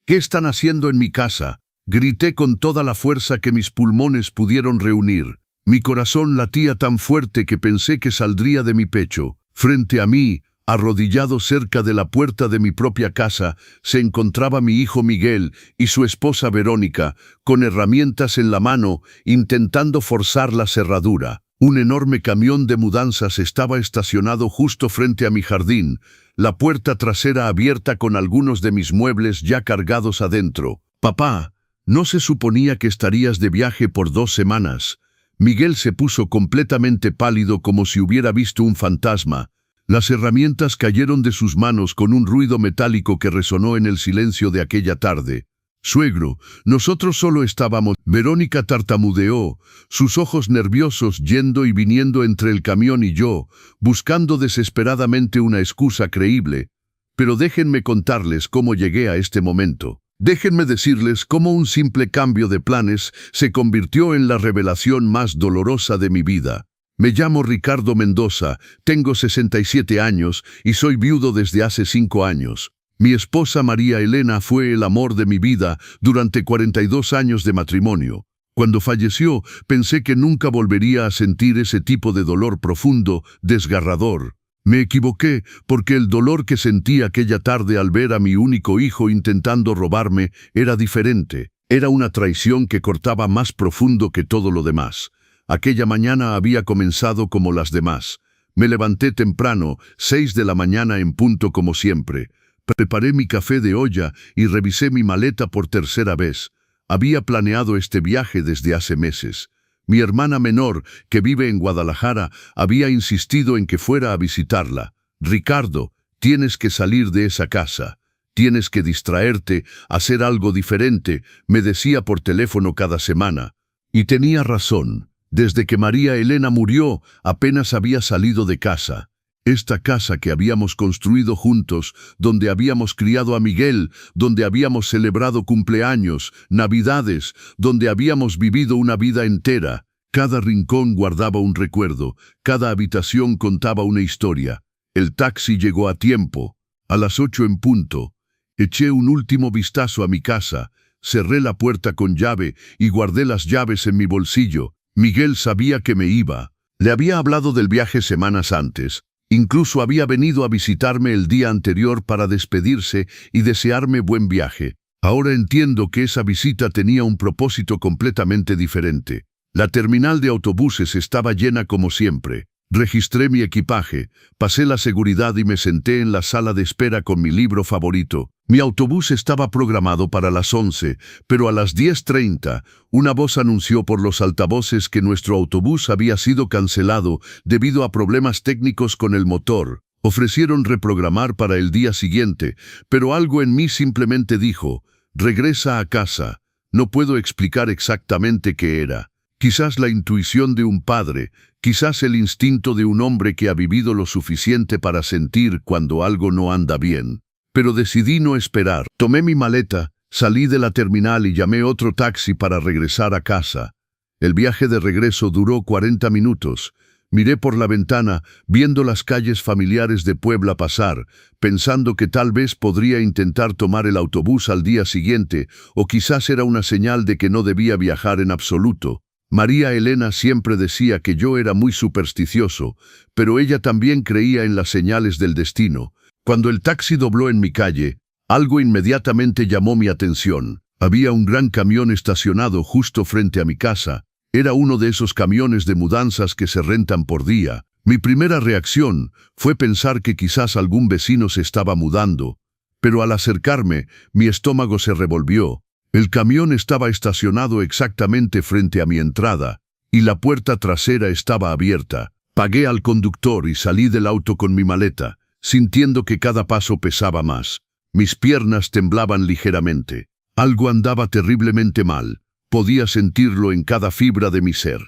¿Qué están haciendo en mi casa? Grité con toda la fuerza que mis pulmones pudieron reunir. Mi corazón latía tan fuerte que pensé que saldría de mi pecho. Frente a mí, arrodillado cerca de la puerta de mi propia casa, se encontraba mi hijo Miguel y su esposa Verónica, con herramientas en la mano, intentando forzar la cerradura. Un enorme camión de mudanzas estaba estacionado justo frente a mi jardín, la puerta trasera abierta con algunos de mis muebles ya cargados adentro. «Papá, ¿no se suponía que estarías de viaje por 2 semanas?» Miguel se puso completamente pálido como si hubiera visto un fantasma. Las herramientas cayeron de sus manos con un ruido metálico que resonó en el silencio de aquella tarde. «Suegro, nosotros solo estábamos...» Verónica tartamudeó, sus ojos nerviosos yendo y viniendo entre el camión y yo, buscando desesperadamente una excusa creíble. Pero déjenme contarles cómo llegué a este momento. Déjenme decirles cómo un simple cambio de planes se convirtió en la revelación más dolorosa de mi vida. Me llamo Ricardo Mendoza, tengo 67 años y soy viudo desde hace 5 años. Mi esposa María Elena fue el amor de mi vida durante 42 años de matrimonio. Cuando falleció, pensé que nunca volvería a sentir ese tipo de dolor profundo, desgarrador. Me equivoqué porque el dolor que sentí aquella tarde al ver a mi único hijo intentando robarme era diferente. Era una traición que cortaba más profundo que todo lo demás. Aquella mañana había comenzado como las demás. Me levanté temprano, 6 de la mañana en punto como siempre. Preparé mi café de olla y revisé mi maleta por 3ª vez. Había planeado este viaje desde hace meses. Mi hermana menor, que vive en Guadalajara, había insistido en que fuera a visitarla. «Ricardo, tienes que salir de esa casa. Tienes que distraerte, hacer algo diferente», me decía por teléfono cada semana. Y tenía razón. Desde que María Elena murió, apenas había salido de casa. Esta casa que habíamos construido juntos, donde habíamos criado a Miguel, donde habíamos celebrado cumpleaños, navidades, donde habíamos vivido una vida entera. Cada rincón guardaba un recuerdo, cada habitación contaba una historia. El taxi llegó a tiempo, a las 8 en punto. Eché un último vistazo a mi casa, cerré la puerta con llave y guardé las llaves en mi bolsillo. Miguel sabía que me iba. Le había hablado del viaje semanas antes. Incluso había venido a visitarme el día anterior para despedirse y desearme buen viaje. Ahora entiendo que esa visita tenía un propósito completamente diferente. La terminal de autobuses estaba llena como siempre. Registré mi equipaje, pasé la seguridad y me senté en la sala de espera con mi libro favorito. Mi autobús estaba programado para las 11, pero a las 10:30, una voz anunció por los altavoces que nuestro autobús había sido cancelado debido a problemas técnicos con el motor. Ofrecieron reprogramar para el día siguiente, pero algo en mí simplemente dijo: «Regresa a casa». No puedo explicar exactamente qué era. Quizás la intuición de un padre, quizás el instinto de un hombre que ha vivido lo suficiente para sentir cuando algo no anda bien. Pero decidí no esperar. Tomé mi maleta, salí de la terminal y llamé otro taxi para regresar a casa. El viaje de regreso duró 40 minutos. Miré por la ventana, viendo las calles familiares de Puebla pasar, pensando que tal vez podría intentar tomar el autobús al día siguiente, o quizás era una señal de que no debía viajar en absoluto. María Elena siempre decía que yo era muy supersticioso, pero ella también creía en las señales del destino. Cuando el taxi dobló en mi calle, algo inmediatamente llamó mi atención. Había un gran camión estacionado justo frente a mi casa. Era uno de esos camiones de mudanzas que se rentan por día. Mi primera reacción fue pensar que quizás algún vecino se estaba mudando, pero al acercarme, mi estómago se revolvió. El camión estaba estacionado exactamente frente a mi entrada, y la puerta trasera estaba abierta. Pagué al conductor y salí del auto con mi maleta, sintiendo que cada paso pesaba más. Mis piernas temblaban ligeramente. Algo andaba terriblemente mal. Podía sentirlo en cada fibra de mi ser.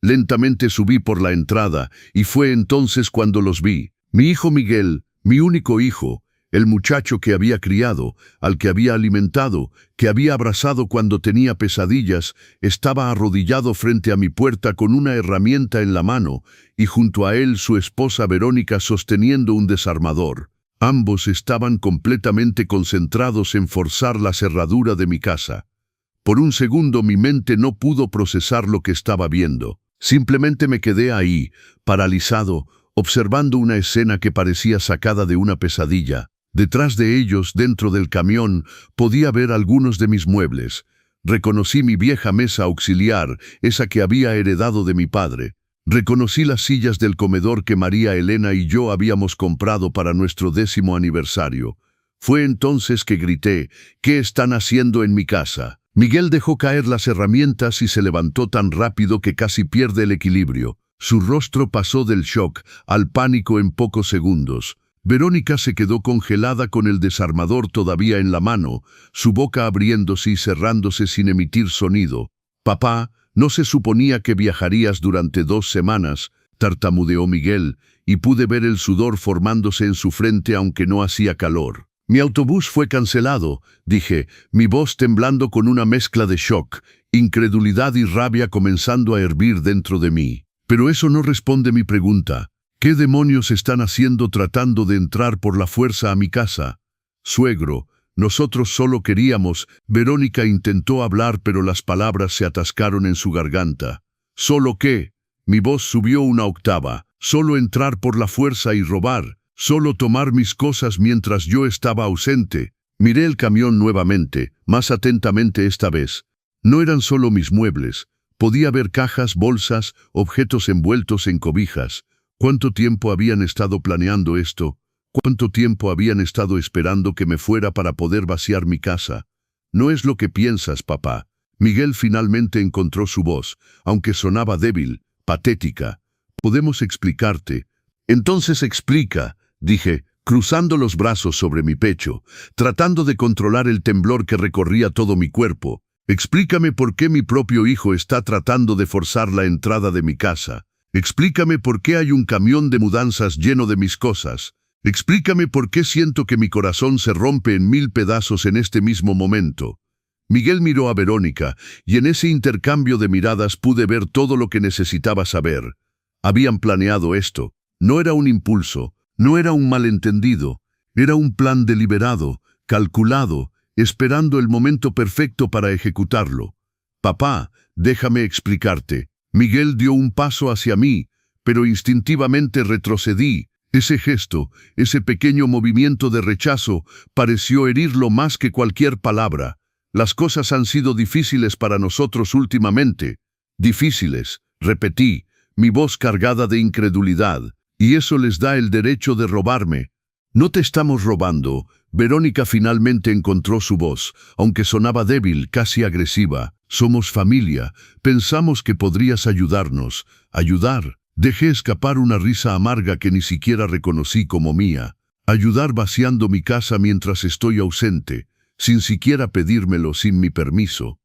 Lentamente subí por la entrada, y fue entonces cuando los vi. Mi hijo Miguel, mi único hijo, el muchacho que había criado, al que había alimentado, que había abrazado cuando tenía pesadillas, estaba arrodillado frente a mi puerta con una herramienta en la mano, y junto a él su esposa Verónica sosteniendo un desarmador. Ambos estaban completamente concentrados en forzar la cerradura de mi casa. Por un segundo mi mente no pudo procesar lo que estaba viendo. Simplemente me quedé ahí, paralizado, observando una escena que parecía sacada de una pesadilla. Detrás de ellos, dentro del camión, podía ver algunos de mis muebles. Reconocí mi vieja mesa auxiliar, esa que había heredado de mi padre. Reconocí las sillas del comedor que María Elena y yo habíamos comprado para nuestro 10º aniversario. Fue entonces que grité: «¿Qué están haciendo en mi casa?». Miguel dejó caer las herramientas y se levantó tan rápido que casi pierde el equilibrio. Su rostro pasó del shock al pánico en pocos segundos. Verónica se quedó congelada con el desarmador todavía en la mano, su boca abriéndose y cerrándose sin emitir sonido. «Papá, no se suponía que viajarías durante 2 semanas», tartamudeó Miguel, y pude ver el sudor formándose en su frente aunque no hacía calor. «Mi autobús fue cancelado», dije, mi voz temblando con una mezcla de shock, incredulidad y rabia comenzando a hervir dentro de mí. «Pero eso no responde mi pregunta. ¿Qué demonios están haciendo tratando de entrar por la fuerza a mi casa?» «Suegro, nosotros solo queríamos…». Verónica intentó hablar, pero las palabras se atascaron en su garganta. «¿Solo qué?». Mi voz subió una octava. «Solo entrar por la fuerza y robar. Solo tomar mis cosas mientras yo estaba ausente». Miré el camión nuevamente, más atentamente esta vez. No eran solo mis muebles. Podía ver cajas, bolsas, objetos envueltos en cobijas. ¿Cuánto tiempo habían estado planeando esto? ¿Cuánto tiempo habían estado esperando que me fuera para poder vaciar mi casa? «No es lo que piensas, papá». Miguel finalmente encontró su voz, aunque sonaba débil, patética. «Podemos explicarte». «Entonces explica», dije, cruzando los brazos sobre mi pecho, tratando de controlar el temblor que recorría todo mi cuerpo. «Explícame por qué mi propio hijo está tratando de forzar la entrada de mi casa. Explícame por qué hay un camión de mudanzas lleno de mis cosas. Explícame por qué siento que mi corazón se rompe en 1000 pedazos en este mismo momento». Miguel miró a Verónica, y en ese intercambio de miradas pude ver todo lo que necesitaba saber. Habían planeado esto. No era un impulso, no era un malentendido. Era un plan deliberado, calculado, esperando el momento perfecto para ejecutarlo. «Papá, déjame explicarte». Miguel dio un paso hacia mí, pero instintivamente retrocedí. Ese gesto, ese pequeño movimiento de rechazo, pareció herirlo más que cualquier palabra. «Las cosas han sido difíciles para nosotros últimamente». «Difíciles», repetí, mi voz cargada de incredulidad. «¿Y eso les da el derecho de robarme?». «No te estamos robando». Verónica finalmente encontró su voz, aunque sonaba débil, casi agresiva. «Somos familia. Pensamos que podrías ayudarnos». «¿Ayudar?». Dejé escapar una risa amarga que ni siquiera reconocí como mía. «Ayudar vaciando mi casa mientras estoy ausente, sin siquiera pedírmelo, sin mi permiso».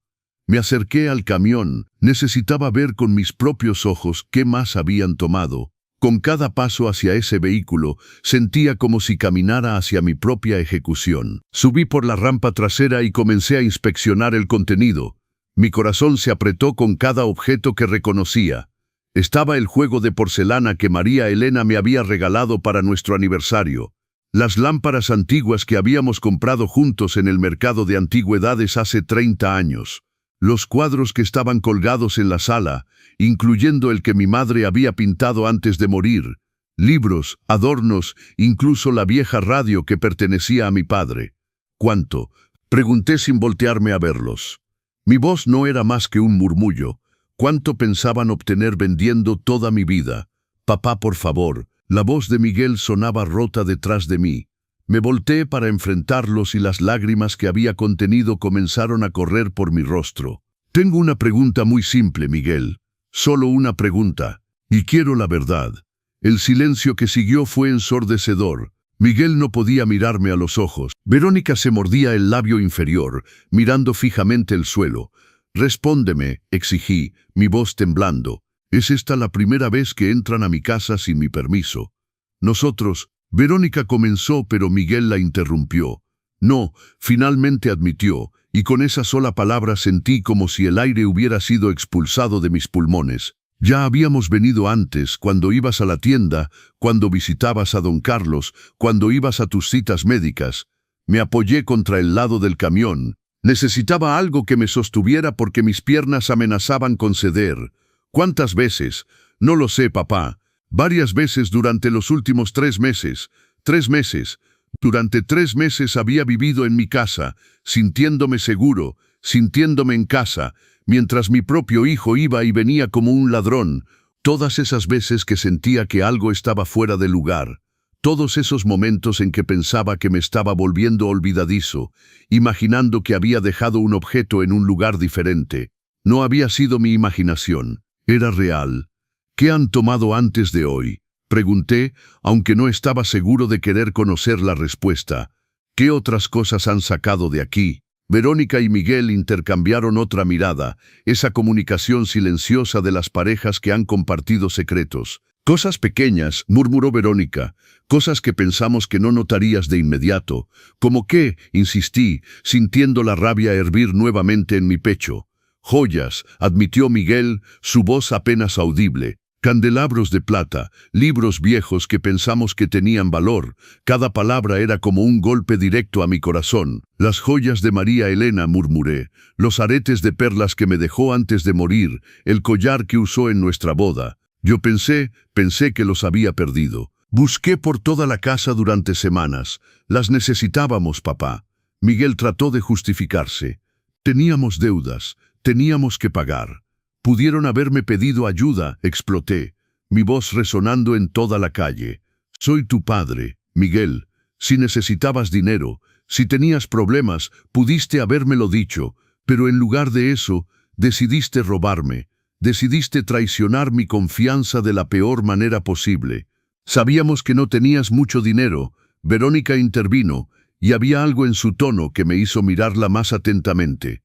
Me acerqué al camión. Necesitaba ver con mis propios ojos qué más habían tomado. Con cada paso hacia ese vehículo, sentía como si caminara hacia mi propia ejecución. Subí por la rampa trasera y comencé a inspeccionar el contenido. Mi corazón se apretó con cada objeto que reconocía. Estaba el juego de porcelana que María Elena me había regalado para nuestro aniversario. Las lámparas antiguas que habíamos comprado juntos en el mercado de antigüedades hace 30 años. Los cuadros que estaban colgados en la sala, incluyendo el que mi madre había pintado antes de morir. Libros, adornos, incluso la vieja radio que pertenecía a mi padre. «¿Cuánto?», pregunté sin voltearme a verlos. Mi voz no era más que un murmullo. ¿Cuánto pensaban obtener vendiendo toda mi vida? «Papá, por favor». La voz de Miguel sonaba rota detrás de mí. Me volteé para enfrentarlos y las lágrimas que había contenido comenzaron a correr por mi rostro. «Tengo una pregunta muy simple, Miguel. Solo una pregunta. Y quiero la verdad». El silencio que siguió fue ensordecedor. Miguel no podía mirarme a los ojos. Verónica se mordía el labio inferior, mirando fijamente el suelo. «Respóndeme», exigí, mi voz temblando. «¿Es esta la primera vez que entran a mi casa sin mi permiso?». «Nosotros…». Verónica comenzó, pero Miguel la interrumpió. «No», finalmente admitió, y con esa sola palabra sentí como si el aire hubiera sido expulsado de mis pulmones. Ya habíamos venido antes, cuando ibas a la tienda, cuando visitabas a don Carlos, cuando ibas a tus citas médicas. Me apoyé contra el lado del camión. Necesitaba algo que me sostuviera porque mis piernas amenazaban con ceder. ¿Cuántas veces? No lo sé, papá. Varias veces durante los últimos 3 meses. 3 meses. Durante 3 meses había vivido en mi casa, sintiéndome seguro, sintiéndome en casa, mientras mi propio hijo iba y venía como un ladrón. Todas esas veces que sentía que algo estaba fuera de lugar. Todos esos momentos en que pensaba que me estaba volviendo olvidadizo, imaginando que había dejado un objeto en un lugar diferente. No había sido mi imaginación, era real. ¿Qué han tomado antes de hoy? Pregunté, aunque no estaba seguro de querer conocer la respuesta. ¿Qué otras cosas han sacado de aquí? Verónica y Miguel intercambiaron otra mirada, esa comunicación silenciosa de las parejas que han compartido secretos. Cosas pequeñas, murmuró Verónica, cosas que pensamos que no notarías de inmediato. ¿Cómo qué? Insistí, sintiendo la rabia hervir nuevamente en mi pecho. Joyas, admitió Miguel, su voz apenas audible. Candelabros de plata, libros viejos que pensamos que tenían valor. Cada palabra era como un golpe directo a mi corazón. Las joyas de María Elena, murmuré. Los aretes de perlas que me dejó antes de morir, el collar que usó en nuestra boda. Yo pensé que los había perdido. Busqué por toda la casa durante semanas. Las necesitábamos, papá. Miguel trató de justificarse. Teníamos deudas, teníamos que pagar. Pudieron haberme pedido ayuda, exploté, mi voz resonando en toda la calle. Soy tu padre, Miguel. Si necesitabas dinero, si tenías problemas, pudiste habérmelo dicho, pero en lugar de eso, decidiste robarme. Decidiste traicionar mi confianza de la peor manera posible. Sabíamos que no tenías mucho dinero. Verónica intervino, y había algo en su tono que me hizo mirarla más atentamente.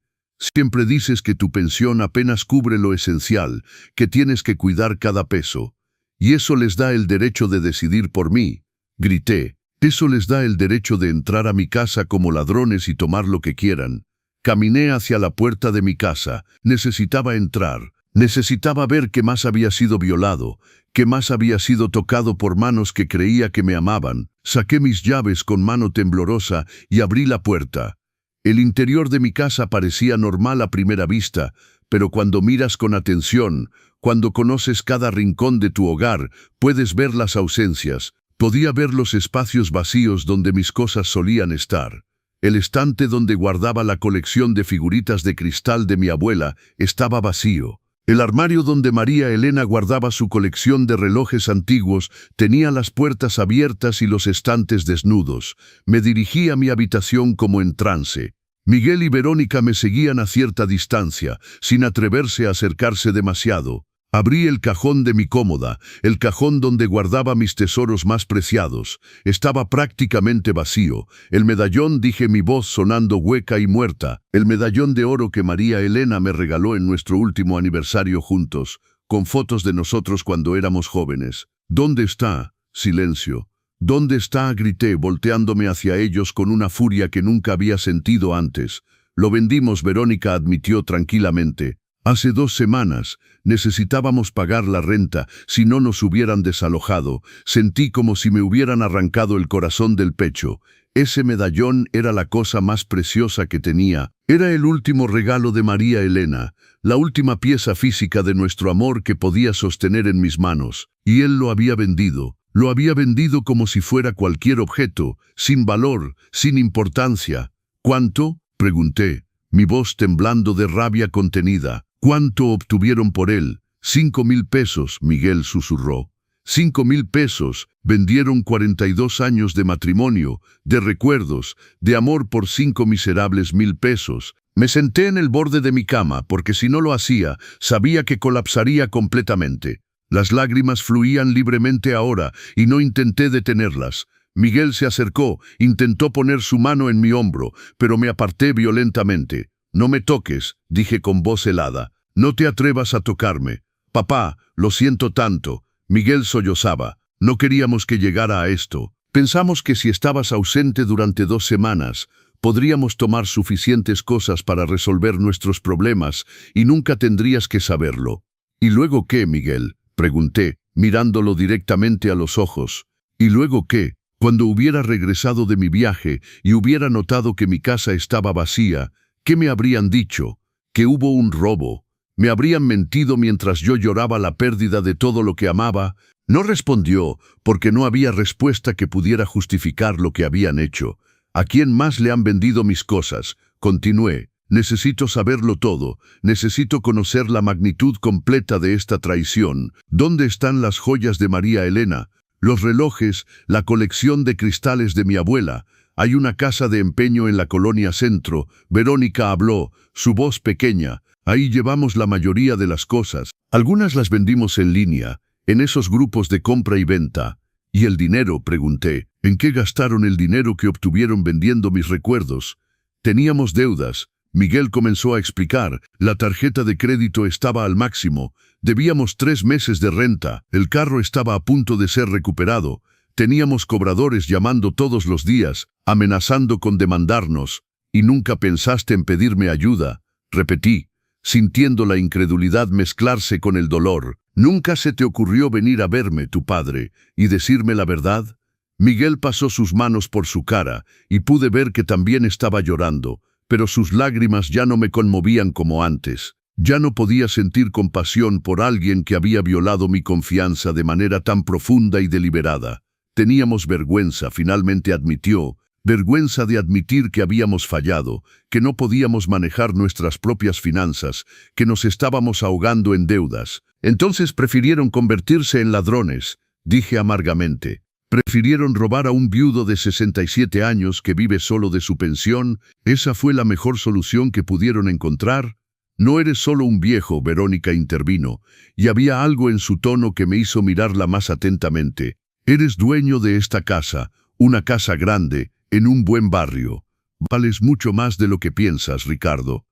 Siempre dices que tu pensión apenas cubre lo esencial, que tienes que cuidar cada peso. Y eso les da el derecho de decidir por mí. Grité. Eso les da el derecho de entrar a mi casa como ladrones y tomar lo que quieran. Caminé hacia la puerta de mi casa. Necesitaba entrar. Necesitaba ver que más había sido violado, que más había sido tocado por manos que creía que me amaban. Saqué mis llaves con mano temblorosa y abrí la puerta. El interior de mi casa parecía normal a primera vista, pero cuando miras con atención, cuando conoces cada rincón de tu hogar, puedes ver las ausencias. Podía ver los espacios vacíos donde mis cosas solían estar. El estante donde guardaba la colección de figuritas de cristal de mi abuela estaba vacío. El armario donde María Elena guardaba su colección de relojes antiguos tenía las puertas abiertas y los estantes desnudos. Me dirigí a mi habitación como en trance. Miguel y Verónica me seguían a cierta distancia, sin atreverse a acercarse demasiado. Abrí el cajón de mi cómoda, el cajón donde guardaba mis tesoros más preciados. Estaba prácticamente vacío. El medallón, dije, mi voz sonando hueca y muerta. El medallón de oro que María Elena me regaló en nuestro último aniversario juntos, con fotos de nosotros cuando éramos jóvenes. ¿Dónde está? Silencio. ¿Dónde está? Grité, volteándome hacia ellos con una furia que nunca había sentido antes. Lo vendimos, Verónica admitió tranquilamente. Hace 2 semanas. Necesitábamos pagar la renta, si no nos hubieran desalojado. Sentí como si me hubieran arrancado el corazón del pecho. Ese medallón era la cosa más preciosa que tenía. Era el último regalo de María Elena, la última pieza física de nuestro amor que podía sostener en mis manos. Y él lo había vendido. Lo había vendido como si fuera cualquier objeto, sin valor, sin importancia. ¿Cuánto? Pregunté, mi voz temblando de rabia contenida. ¿Cuánto obtuvieron por él? 5,000 pesos, Miguel susurró. 5,000 pesos, vendieron 42 años de matrimonio, de recuerdos, de amor por 5 miserables 1,000 pesos. Me senté en el borde de mi cama, porque si no lo hacía, sabía que colapsaría completamente. Las lágrimas fluían libremente ahora, y no intenté detenerlas. Miguel se acercó, intentó poner su mano en mi hombro, pero me aparté violentamente. No me toques, dije con voz helada. No te atrevas a tocarme. Papá, lo siento tanto. Miguel sollozaba. No queríamos que llegara a esto. Pensamos que si estabas ausente durante 2 semanas, podríamos tomar suficientes cosas para resolver nuestros problemas y nunca tendrías que saberlo. ¿Y luego qué, Miguel?, pregunté, mirándolo directamente a los ojos. ¿Y luego qué? Cuando hubiera regresado de mi viaje y hubiera notado que mi casa estaba vacía, ¿qué me habrían dicho? Que hubo un robo. ¿Me habrían mentido mientras yo lloraba la pérdida de todo lo que amaba? No respondió, porque no había respuesta que pudiera justificar lo que habían hecho. ¿A quién más le han vendido mis cosas? Continué. Necesito saberlo todo. Necesito conocer la magnitud completa de esta traición. ¿Dónde están las joyas de María Elena? Los relojes, la colección de cristales de mi abuela. Hay una casa de empeño en la colonia Centro. Verónica habló, su voz pequeña. Ahí llevamos la mayoría de las cosas. Algunas las vendimos en línea, en esos grupos de compra y venta. ¿Y el dinero?, pregunté. ¿En qué gastaron el dinero que obtuvieron vendiendo mis recuerdos? Teníamos deudas. Miguel comenzó a explicar. La tarjeta de crédito estaba al máximo. Debíamos 3 meses de renta. El carro estaba a punto de ser recuperado. Teníamos cobradores llamando todos los días, amenazando con demandarnos. ¿Y nunca pensaste en pedirme ayuda?, repetí, sintiendo la incredulidad mezclarse con el dolor. ¿Nunca se te ocurrió venir a verme, tu padre, y decirme la verdad? Miguel pasó sus manos por su cara, y pude ver que también estaba llorando, pero sus lágrimas ya no me conmovían como antes. Ya no podía sentir compasión por alguien que había violado mi confianza de manera tan profunda y deliberada. Teníamos vergüenza, finalmente admitió, vergüenza de admitir que habíamos fallado, que no podíamos manejar nuestras propias finanzas, que nos estábamos ahogando en deudas. Entonces prefirieron convertirse en ladrones, dije amargamente. Prefirieron robar a un viudo de 67 años que vive solo de su pensión. ¿Esa fue la mejor solución que pudieron encontrar? No eres solo un viejo, Verónica intervino, y había algo en su tono que me hizo mirarla más atentamente. Eres dueño de esta casa, una casa grande, en un buen barrio. Vales mucho más de lo que piensas, Ricardo.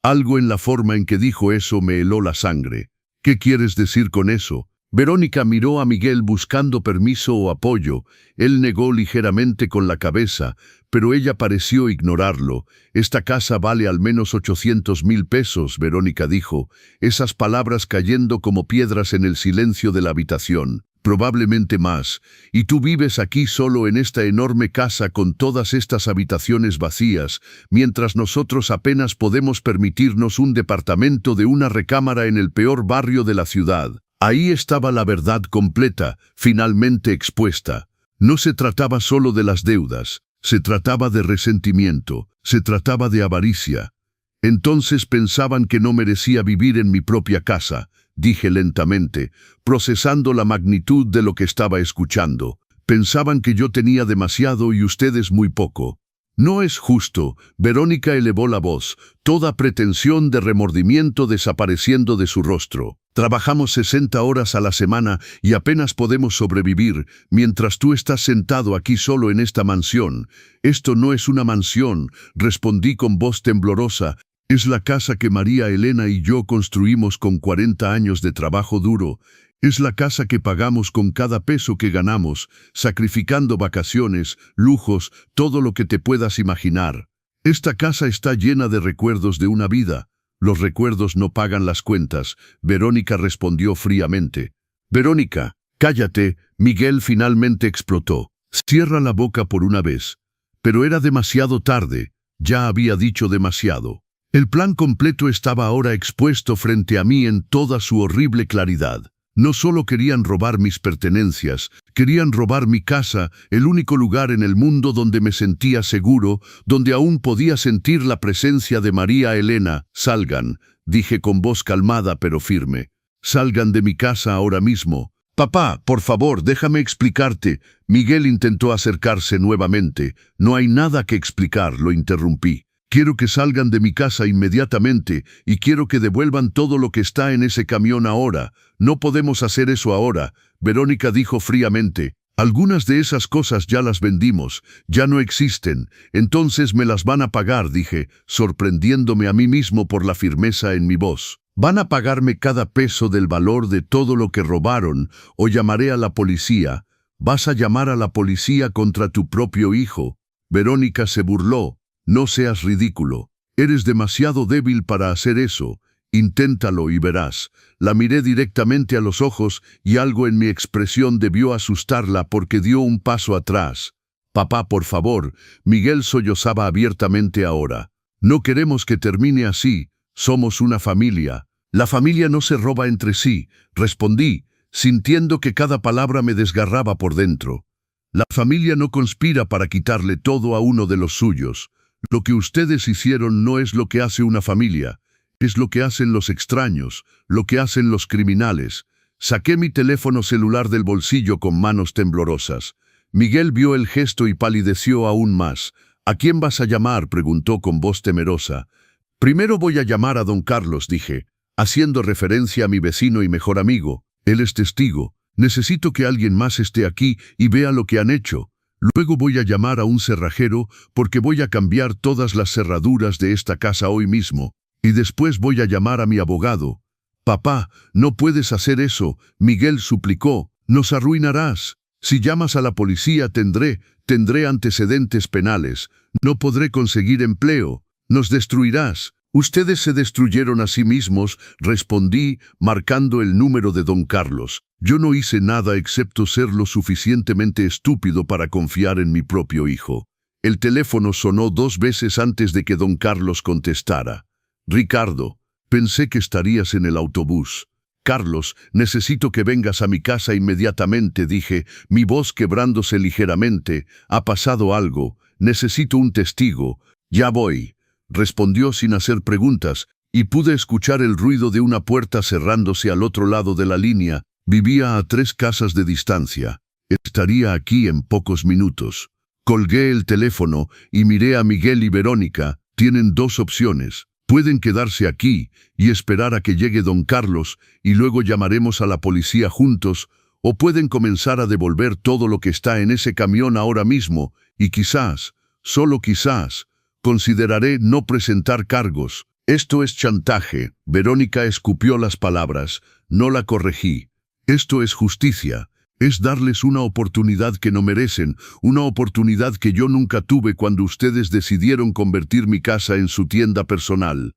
Algo en la forma en que dijo eso me heló la sangre. ¿Qué quieres decir con eso? Verónica miró a Miguel buscando permiso o apoyo. Él negó ligeramente con la cabeza, pero ella pareció ignorarlo. Esta casa vale al menos 800,000 pesos, Verónica dijo, esas palabras cayendo como piedras en el silencio de la habitación. Probablemente más, y tú vives aquí solo en esta enorme casa con todas estas habitaciones vacías, mientras nosotros apenas podemos permitirnos un departamento de una recámara en el peor barrio de la ciudad. Ahí estaba la verdad completa, finalmente expuesta. No se trataba solo de las deudas, se trataba de resentimiento, se trataba de avaricia. Entonces pensaban que no merecía vivir en mi propia casa, dije lentamente, procesando la magnitud de lo que estaba escuchando. Pensaban que yo tenía demasiado y ustedes muy poco. No es justo, Verónica elevó la voz, toda pretensión de remordimiento desapareciendo de su rostro. Trabajamos 60 horas a la semana y apenas podemos sobrevivir, mientras tú estás sentado aquí solo en esta mansión. Esto no es una mansión, respondí con voz temblorosa. Es la casa que María Elena y yo construimos con 40 años de trabajo duro. Es la casa que pagamos con cada peso que ganamos, sacrificando vacaciones, lujos, todo lo que te puedas imaginar. Esta casa está llena de recuerdos de una vida. Los recuerdos no pagan las cuentas, Verónica respondió fríamente. Verónica, cállate, Miguel finalmente explotó. Cierra la boca por una vez. Pero era demasiado tarde, ya había dicho demasiado. El plan completo estaba ahora expuesto frente a mí en toda su horrible claridad. No solo querían robar mis pertenencias, querían robar mi casa, el único lugar en el mundo donde me sentía seguro, donde aún podía sentir la presencia de María Elena. Salgan, dije con voz calmada pero firme. Salgan de mi casa ahora mismo. Papá, por favor, déjame explicarte. Miguel intentó acercarse nuevamente. No hay nada que explicar, lo interrumpí. Quiero que salgan de mi casa inmediatamente y quiero que devuelvan todo lo que está en ese camión ahora. No podemos hacer eso ahora, Verónica dijo fríamente. Algunas de esas cosas ya las vendimos, ya no existen, entonces me las van a pagar, dije, sorprendiéndome a mí mismo por la firmeza en mi voz. Van a pagarme cada peso del valor de todo lo que robaron o llamaré a la policía. ¿Vas a llamar a la policía contra tu propio hijo? Verónica se burló. No seas ridículo. Eres demasiado débil para hacer eso. Inténtalo y verás. La miré directamente a los ojos y algo en mi expresión debió asustarla porque dio un paso atrás. Papá, por favor, Miguel sollozaba abiertamente ahora. No queremos que termine así. Somos una familia. La familia no se roba entre sí, respondí, sintiendo que cada palabra me desgarraba por dentro. La familia no conspira para quitarle todo a uno de los suyos. Lo que ustedes hicieron no es lo que hace una familia. Es lo que hacen los extraños, lo que hacen los criminales. Saqué mi teléfono celular del bolsillo con manos temblorosas. Miguel vio el gesto y palideció aún más. ¿A quién vas a llamar?, preguntó con voz temerosa. Primero voy a llamar a don Carlos, dije, haciendo referencia a mi vecino y mejor amigo. Él es testigo. Necesito que alguien más esté aquí y vea lo que han hecho. Luego voy a llamar a un cerrajero porque voy a cambiar todas las cerraduras de esta casa hoy mismo. Y después voy a llamar a mi abogado. Papá, no puedes hacer eso, Miguel suplicó. Nos arruinarás. Si llamas a la policía tendré antecedentes penales. No podré conseguir empleo. Nos destruirás. Ustedes se destruyeron a sí mismos, respondí, marcando el número de don Carlos. Yo no hice nada excepto ser lo suficientemente estúpido para confiar en mi propio hijo. El teléfono sonó 2 veces antes de que don Carlos contestara. Ricardo, pensé que estarías en el autobús. Carlos, necesito que vengas a mi casa inmediatamente, dije, mi voz quebrándose ligeramente. Ha pasado algo. Necesito un testigo. Ya voy. Respondió sin hacer preguntas, y pude escuchar el ruido de una puerta cerrándose al otro lado de la línea. Vivía a 3 casas de distancia. Estaría aquí en pocos minutos. Colgué el teléfono y miré a Miguel y Verónica. Tienen 2 opciones. Pueden quedarse aquí y esperar a que llegue don Carlos y luego llamaremos a la policía juntos, o pueden comenzar a devolver todo lo que está en ese camión ahora mismo y quizás, solo quizás, consideraré no presentar cargos. Esto es chantaje. Verónica escupió las palabras. No la corregí. Esto es justicia. Es darles una oportunidad que no merecen, una oportunidad que yo nunca tuve cuando ustedes decidieron convertir mi casa en su tienda personal.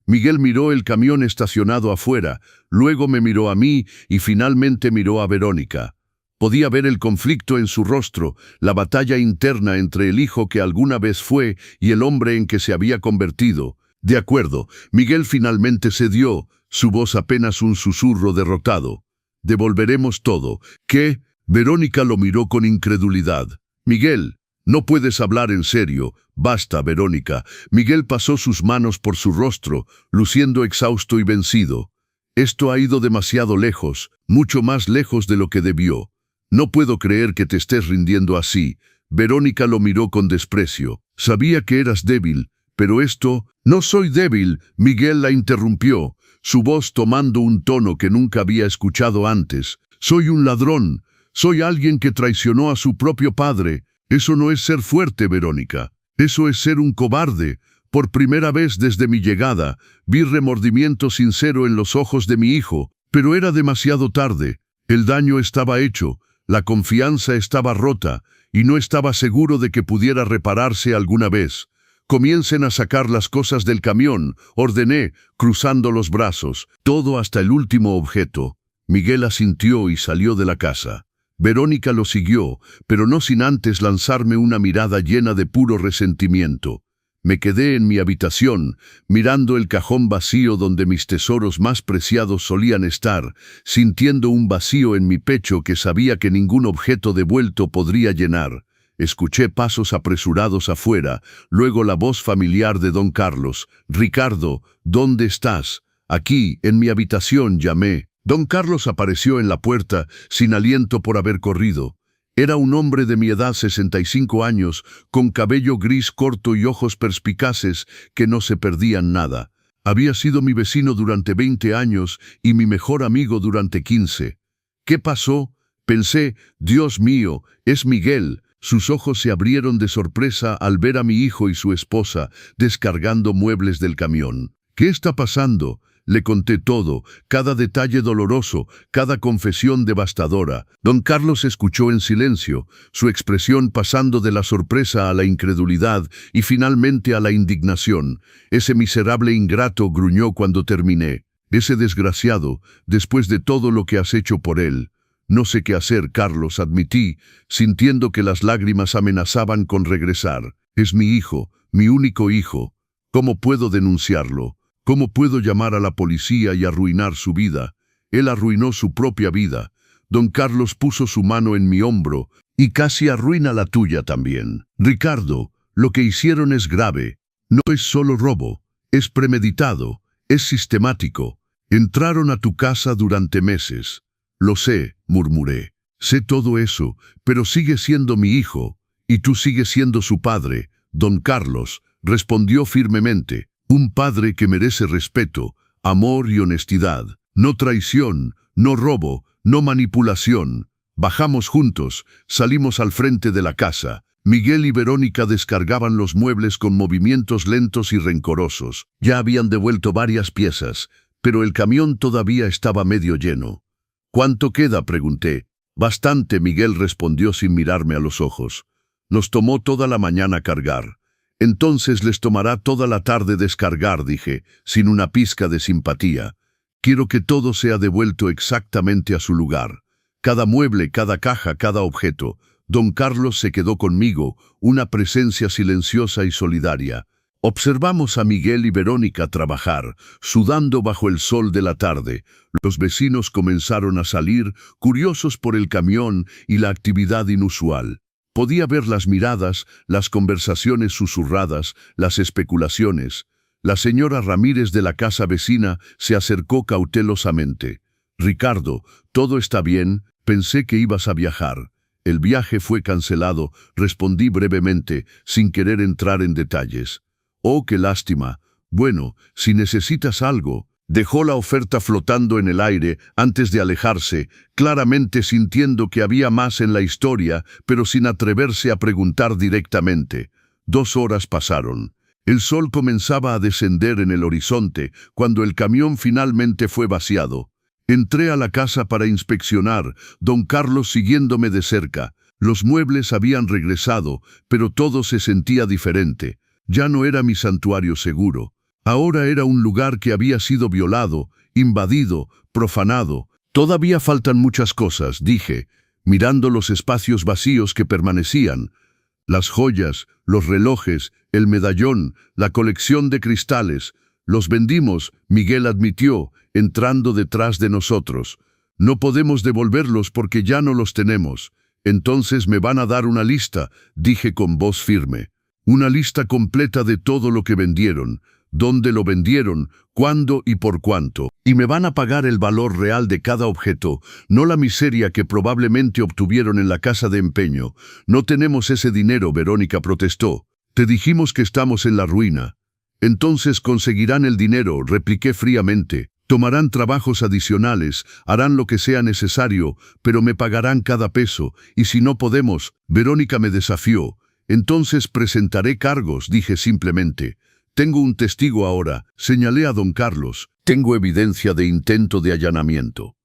Miguel miró el camión estacionado afuera, luego me miró a mí y finalmente miró a Verónica. Podía ver el conflicto en su rostro, la batalla interna entre el hijo que alguna vez fue y el hombre en que se había convertido. De acuerdo, Miguel finalmente cedió, su voz apenas un susurro derrotado. Devolveremos todo. ¿Qué? Verónica lo miró con incredulidad. Miguel, no puedes hablar en serio. Basta, Verónica. Miguel pasó sus manos por su rostro, luciendo exhausto y vencido. Esto ha ido demasiado lejos, mucho más lejos de lo que debió. No puedo creer que te estés rindiendo así. Verónica lo miró con desprecio. Sabía que eras débil, pero esto... No soy débil, Miguel la interrumpió, su voz tomando un tono que nunca había escuchado antes. Soy un ladrón, soy alguien que traicionó a su propio padre. Eso no es ser fuerte, Verónica. Eso es ser un cobarde. Por primera vez desde mi llegada, vi remordimiento sincero en los ojos de mi hijo, pero era demasiado tarde. El daño estaba hecho, la confianza estaba rota, y no estaba seguro de que pudiera repararse alguna vez. Comiencen a sacar las cosas del camión, ordené, cruzando los brazos, todo hasta el último objeto. Miguel asintió y salió de la casa. Verónica lo siguió, pero no sin antes lanzarme una mirada llena de puro resentimiento. Me quedé en mi habitación, mirando el cajón vacío donde mis tesoros más preciados solían estar, sintiendo un vacío en mi pecho que sabía que ningún objeto devuelto podría llenar. Escuché pasos apresurados afuera, luego la voz familiar de don Carlos. «Ricardo, ¿dónde estás?» «Aquí, en mi habitación», llamé. Don Carlos apareció en la puerta, sin aliento por haber corrido. Era un hombre de mi edad, 65 años, con cabello gris corto y ojos perspicaces que no se perdían nada. Había sido mi vecino durante 20 años y mi mejor amigo durante 15. ¿Qué pasó? Pensé, Dios mío, es Miguel. Sus ojos se abrieron de sorpresa al ver a mi hijo y su esposa descargando muebles del camión. ¿Qué está pasando? Le conté todo, cada detalle doloroso, cada confesión devastadora. Don Carlos escuchó en silencio, su expresión pasando de la sorpresa a la incredulidad y finalmente a la indignación. Ese miserable ingrato, gruñó cuando terminé. Ese desgraciado, después de todo lo que has hecho por él. No sé qué hacer, Carlos, admití, sintiendo que las lágrimas amenazaban con regresar. Es mi hijo, mi único hijo. ¿Cómo puedo denunciarlo? ¿Cómo puedo llamar a la policía y arruinar su vida? Él arruinó su propia vida. Don Carlos puso su mano en mi hombro y casi arruina la tuya también. Ricardo, lo que hicieron es grave. No es solo robo, es premeditado, es sistemático. Entraron a tu casa durante meses. Lo sé, murmuré. Sé todo eso, pero sigue siendo mi hijo, y tú sigues siendo su padre. Don Carlos respondió firmemente. Un padre que merece respeto, amor y honestidad. No traición, no robo, no manipulación. Bajamos juntos, salimos al frente de la casa. Miguel y Verónica descargaban los muebles con movimientos lentos y rencorosos. Ya habían devuelto varias piezas, pero el camión todavía estaba medio lleno. ¿Cuánto queda?, pregunté. Bastante, Miguel respondió sin mirarme a los ojos. Nos tomó toda la mañana cargar. Entonces les tomará toda la tarde descargar, dije, sin una pizca de simpatía. Quiero que todo sea devuelto exactamente a su lugar. Cada mueble, cada caja, cada objeto. Don Carlos se quedó conmigo, una presencia silenciosa y solidaria. Observamos a Miguel y Verónica trabajar, sudando bajo el sol de la tarde. Los vecinos comenzaron a salir, curiosos por el camión y la actividad inusual. Podía ver las miradas, las conversaciones susurradas, las especulaciones. La señora Ramírez de la casa vecina se acercó cautelosamente. «Ricardo, ¿todo está bien? Pensé que ibas a viajar». «El viaje fue cancelado», respondí brevemente, sin querer entrar en detalles. «Oh, qué lástima. Bueno, si necesitas algo». Dejó la oferta flotando en el aire antes de alejarse, claramente sintiendo que había más en la historia, pero sin atreverse a preguntar directamente. 2 horas pasaron. El sol comenzaba a descender en el horizonte cuando el camión finalmente fue vaciado. Entré a la casa para inspeccionar, don Carlos siguiéndome de cerca. Los muebles habían regresado, pero todo se sentía diferente. Ya no era mi santuario seguro. Ahora era un lugar que había sido violado, invadido, profanado. Todavía faltan muchas cosas, dije, mirando los espacios vacíos que permanecían. Las joyas, los relojes, el medallón, la colección de cristales. Los vendimos, Miguel admitió, entrando detrás de nosotros. No podemos devolverlos porque ya no los tenemos. Entonces me van a dar una lista, dije con voz firme. Una lista completa de todo lo que vendieron. Dónde lo vendieron, cuándo y por cuánto. Y me van a pagar el valor real de cada objeto, no la miseria que probablemente obtuvieron en la casa de empeño. No tenemos ese dinero, Verónica protestó. Te dijimos que estamos en la ruina. Entonces conseguirán el dinero, repliqué fríamente. Tomarán trabajos adicionales, harán lo que sea necesario, pero me pagarán cada peso, y si no podemos, Verónica me desafió. Entonces presentaré cargos, dije simplemente. Tengo un testigo ahora, señalé a don Carlos. Tengo evidencia de intento de allanamiento.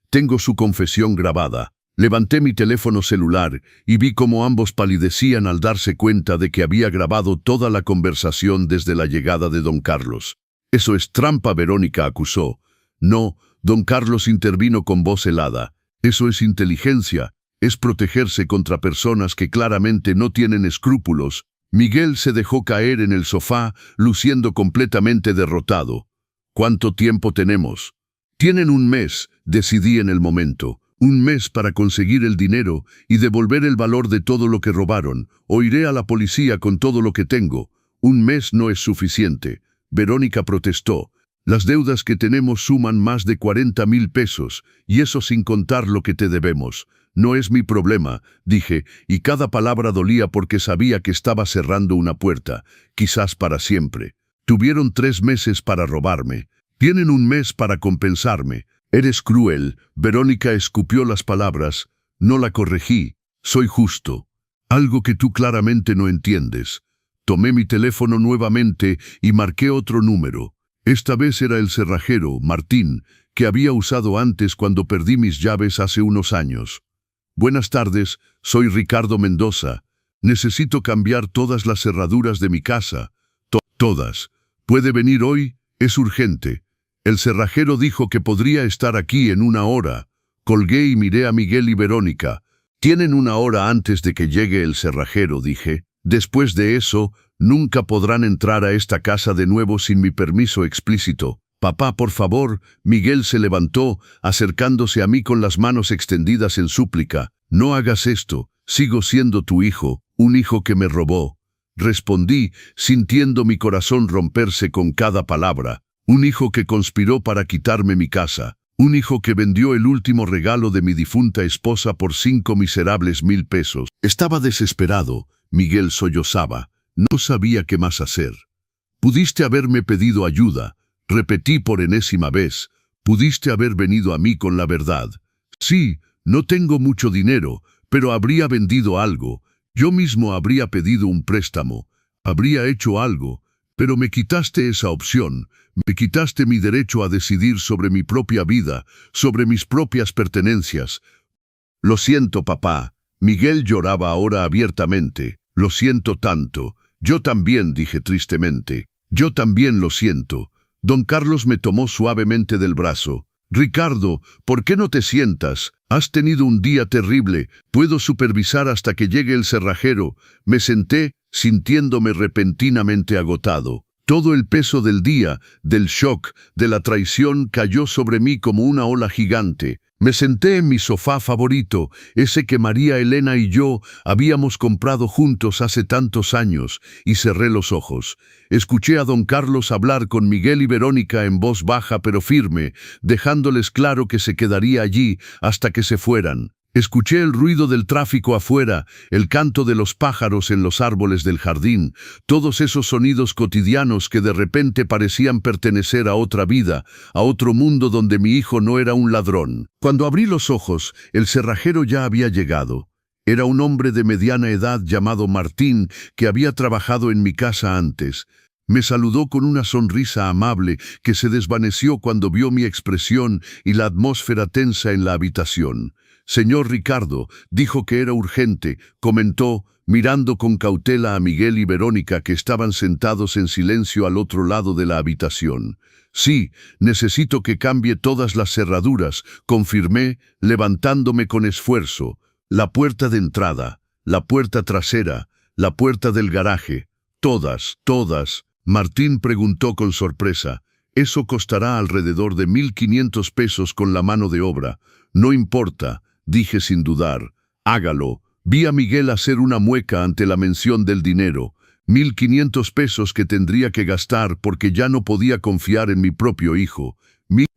Tengo su confesión grabada. Levanté mi teléfono celular y vi cómo ambos palidecían al darse cuenta de que había grabado toda la conversación desde la llegada de don Carlos. Eso es trampa, Verónica acusó. No, don Carlos intervino con voz helada. Eso es inteligencia, es protegerse contra personas que claramente no tienen escrúpulos. Miguel se dejó caer en el sofá, luciendo completamente derrotado. ¿Cuánto tiempo tenemos? Tienen 1 mes, decidí en el momento. 1 mes para conseguir el dinero y devolver el valor de todo lo que robaron, o iré a la policía con todo lo que tengo. 1 mes no es suficiente. Verónica protestó. Las deudas que tenemos suman más de 40,000 pesos, y eso sin contar lo que te debemos. No es mi problema, dije, y cada palabra dolía porque sabía que estaba cerrando una puerta, quizás para siempre. Tuvieron 3 meses para robarme. Tienen 1 mes para compensarme. Eres cruel. Verónica escupió las palabras. No la corregí. Soy justo. Algo que tú claramente no entiendes. Tomé mi teléfono nuevamente y marqué otro número. Esta vez era el cerrajero, Martín, que había usado antes cuando perdí mis llaves hace unos años. Buenas tardes, soy Ricardo Mendoza. Necesito cambiar todas las cerraduras de mi casa. Todas. ¿Puede venir hoy? Es urgente. El cerrajero dijo que podría estar aquí en una hora. Colgué y miré a Miguel y Verónica. Tienen una hora antes de que llegue el cerrajero, dije. Después de eso, nunca podrán entrar a esta casa de nuevo sin mi permiso explícito. Papá, por favor. Miguel se levantó, acercándose a mí con las manos extendidas en súplica. No hagas esto. Sigo siendo tu hijo, un hijo que me robó. Respondí, sintiendo mi corazón romperse con cada palabra. Un hijo que conspiró para quitarme mi casa. Un hijo que vendió el último regalo de mi difunta esposa por 5 miserables 1000 pesos. Estaba desesperado. Miguel sollozaba. No sabía qué más hacer. Pudiste haberme pedido ayuda. Repetí por enésima vez. Pudiste haber venido a mí con la verdad. Sí, no tengo mucho dinero, pero habría vendido algo. Yo mismo habría pedido un préstamo. Habría hecho algo. Pero me quitaste esa opción. Me quitaste mi derecho a decidir sobre mi propia vida, sobre mis propias pertenencias. Lo siento, papá. Miguel lloraba ahora abiertamente. Lo siento tanto. Yo también, dije tristemente. Yo también lo siento. Don Carlos me tomó suavemente del brazo. Ricardo, ¿por qué no te sientas? Has tenido un día terrible. Puedo supervisar hasta que llegue el cerrajero. Me senté, sintiéndome repentinamente agotado. Todo el peso del día, del shock, de la traición cayó sobre mí como una ola gigante. Me senté en mi sofá favorito, ese que María Elena y yo habíamos comprado juntos hace tantos años, y cerré los ojos. Escuché a don Carlos hablar con Miguel y Verónica en voz baja pero firme, dejándoles claro que se quedaría allí hasta que se fueran. Escuché el ruido del tráfico afuera, el canto de los pájaros en los árboles del jardín, todos esos sonidos cotidianos que de repente parecían pertenecer a otra vida, a otro mundo donde mi hijo no era un ladrón. Cuando abrí los ojos, el cerrajero ya había llegado. Era un hombre de mediana edad llamado Martín, que había trabajado en mi casa antes. Me saludó con una sonrisa amable que se desvaneció cuando vio mi expresión y la atmósfera tensa en la habitación. Señor Ricardo, dijo que era urgente, comentó, mirando con cautela a Miguel y Verónica que estaban sentados en silencio al otro lado de la habitación. Sí, necesito que cambie todas las cerraduras, confirmé, levantándome con esfuerzo. La puerta de entrada, la puerta trasera, la puerta del garaje, todas. Martín preguntó con sorpresa. Eso costará alrededor de 1.500 pesos con la mano de obra. No importa, dije sin dudar. Hágalo. Vi a Miguel hacer una mueca ante la mención del dinero. 1.500 pesos que tendría que gastar porque ya no podía confiar en mi propio hijo.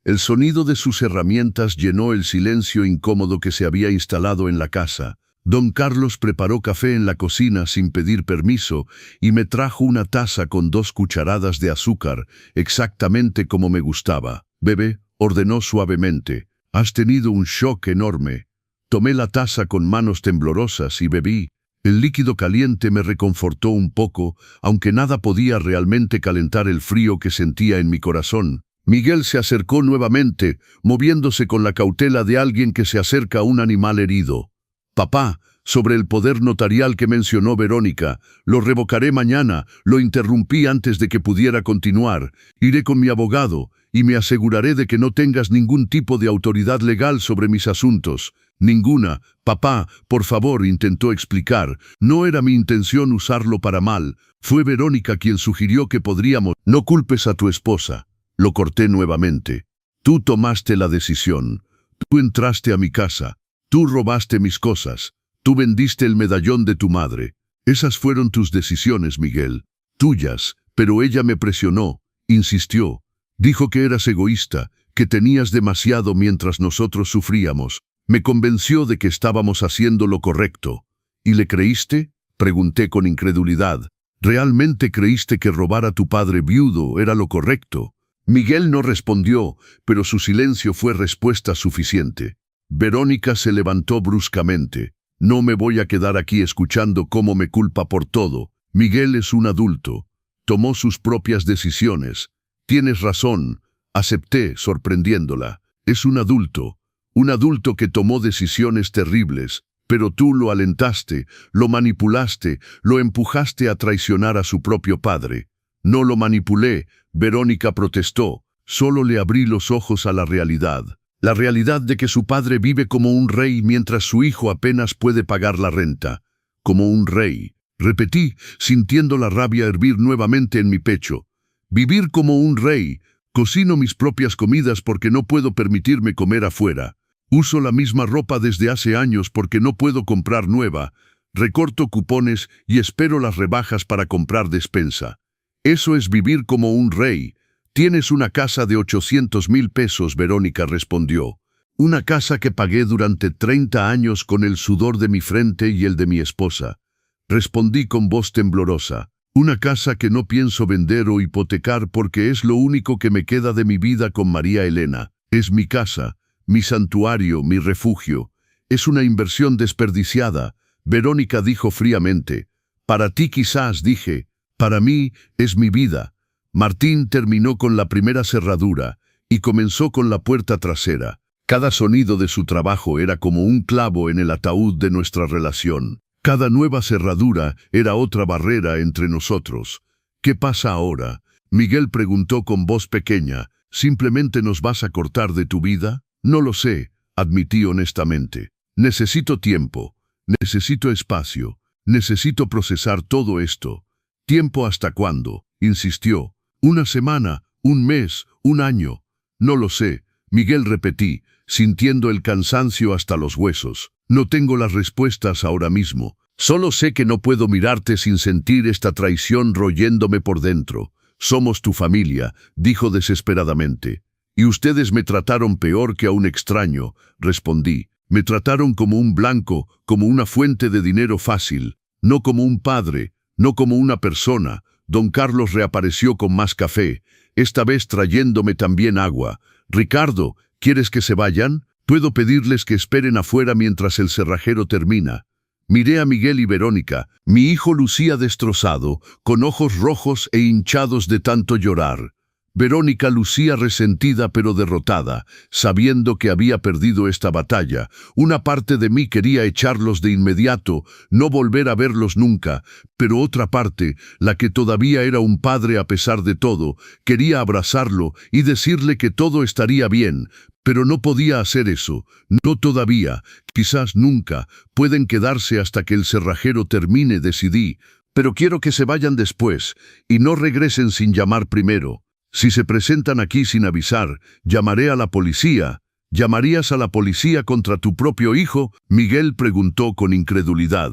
El sonido de sus herramientas llenó el silencio incómodo que se había instalado en la casa. Don Carlos preparó café en la cocina sin pedir permiso y me trajo una taza con 2 cucharadas de azúcar, exactamente como me gustaba. Bebe, ordenó suavemente. Has tenido un shock enorme. Tomé la taza con manos temblorosas y bebí. El líquido caliente me reconfortó un poco, aunque nada podía realmente calentar el frío que sentía en mi corazón. Miguel se acercó nuevamente, moviéndose con la cautela de alguien que se acerca a un animal herido. Papá, sobre el poder notarial que mencionó Verónica, lo revocaré mañana, lo interrumpí antes de que pudiera continuar. Iré con mi abogado y me aseguraré de que no tengas ningún tipo de autoridad legal sobre mis asuntos. Ninguna. Papá, por favor, intentó explicar. No era mi intención usarlo para mal. Fue Verónica quien sugirió que podríamos... No culpes a tu esposa. Lo corté nuevamente. Tú tomaste la decisión. Tú entraste a mi casa. Tú robaste mis cosas. Tú vendiste el medallón de tu madre. Esas fueron tus decisiones, Miguel. Tuyas, pero ella me presionó, insistió. Dijo que eras egoísta, que tenías demasiado mientras nosotros sufríamos. Me convenció de que estábamos haciendo lo correcto. ¿Y le creíste? Pregunté con incredulidad. ¿Realmente creíste que robar a tu padre viudo era lo correcto? Miguel no respondió, pero su silencio fue respuesta suficiente. Verónica se levantó bruscamente. No me voy a quedar aquí escuchando cómo me culpa por todo. Miguel es un adulto. Tomó sus propias decisiones. Tienes razón, acepté, sorprendiéndola. Es un adulto que tomó decisiones terribles, pero tú lo alentaste, lo manipulaste, lo empujaste a traicionar a su propio padre. No lo manipulé, Verónica protestó, solo le abrí los ojos a la realidad de que su padre vive como un rey mientras su hijo apenas puede pagar la renta. Como un rey, repetí, sintiendo la rabia hervir nuevamente en mi pecho. Vivir como un rey. Cocino mis propias comidas porque no puedo permitirme comer afuera. Uso la misma ropa desde hace años porque no puedo comprar nueva. Recorto cupones y espero las rebajas para comprar despensa. Eso es vivir como un rey. Tienes una casa de 800,000 pesos, Verónica respondió. Una casa que pagué durante 30 años con el sudor de mi frente y el de mi esposa. Respondí con voz temblorosa. Una casa que no pienso vender o hipotecar porque es lo único que me queda de mi vida con María Elena. Es mi casa, mi santuario, mi refugio. Es una inversión desperdiciada, Verónica dijo fríamente. Para ti quizás, dije. Para mí es mi vida. Martín terminó con la primera cerradura y comenzó con la puerta trasera. Cada sonido de su trabajo era como un clavo en el ataúd de nuestra relación. Cada nueva cerradura era otra barrera entre nosotros. ¿Qué pasa ahora? Miguel preguntó con voz pequeña. ¿Simplemente nos vas a cortar de tu vida? No lo sé, admití honestamente. Necesito tiempo, necesito espacio, necesito procesar todo esto. ¿Tiempo hasta cuándo?, insistió. ¿Una semana? ¿Un mes? ¿Un año? No lo sé, Miguel repetí, sintiendo el cansancio hasta los huesos. No tengo las respuestas ahora mismo. Solo sé que no puedo mirarte sin sentir esta traición royéndome por dentro. Somos tu familia, dijo desesperadamente. Y ustedes me trataron peor que a un extraño, respondí. Me trataron como un blanco, como una fuente de dinero fácil, no como un padre, no como una persona. Don Carlos reapareció con más café, esta vez trayéndome también agua. Ricardo, ¿quieres que se vayan? Puedo pedirles que esperen afuera mientras el cerrajero termina. Miré a Miguel y Verónica. Mi hijo lucía destrozado, con ojos rojos e hinchados de tanto llorar. Verónica lucía resentida pero derrotada, sabiendo que había perdido esta batalla. Una parte de mí quería echarlos de inmediato, no volver a verlos nunca, pero otra parte, la que todavía era un padre a pesar de todo, quería abrazarlo y decirle que todo estaría bien, pero no podía hacer eso, no todavía, quizás nunca. Pueden quedarse hasta que el cerrajero termine, decidí, pero quiero que se vayan después y no regresen sin llamar primero. Si se presentan aquí sin avisar, llamaré a la policía. ¿Llamarías a la policía contra tu propio hijo?, Miguel preguntó con incredulidad.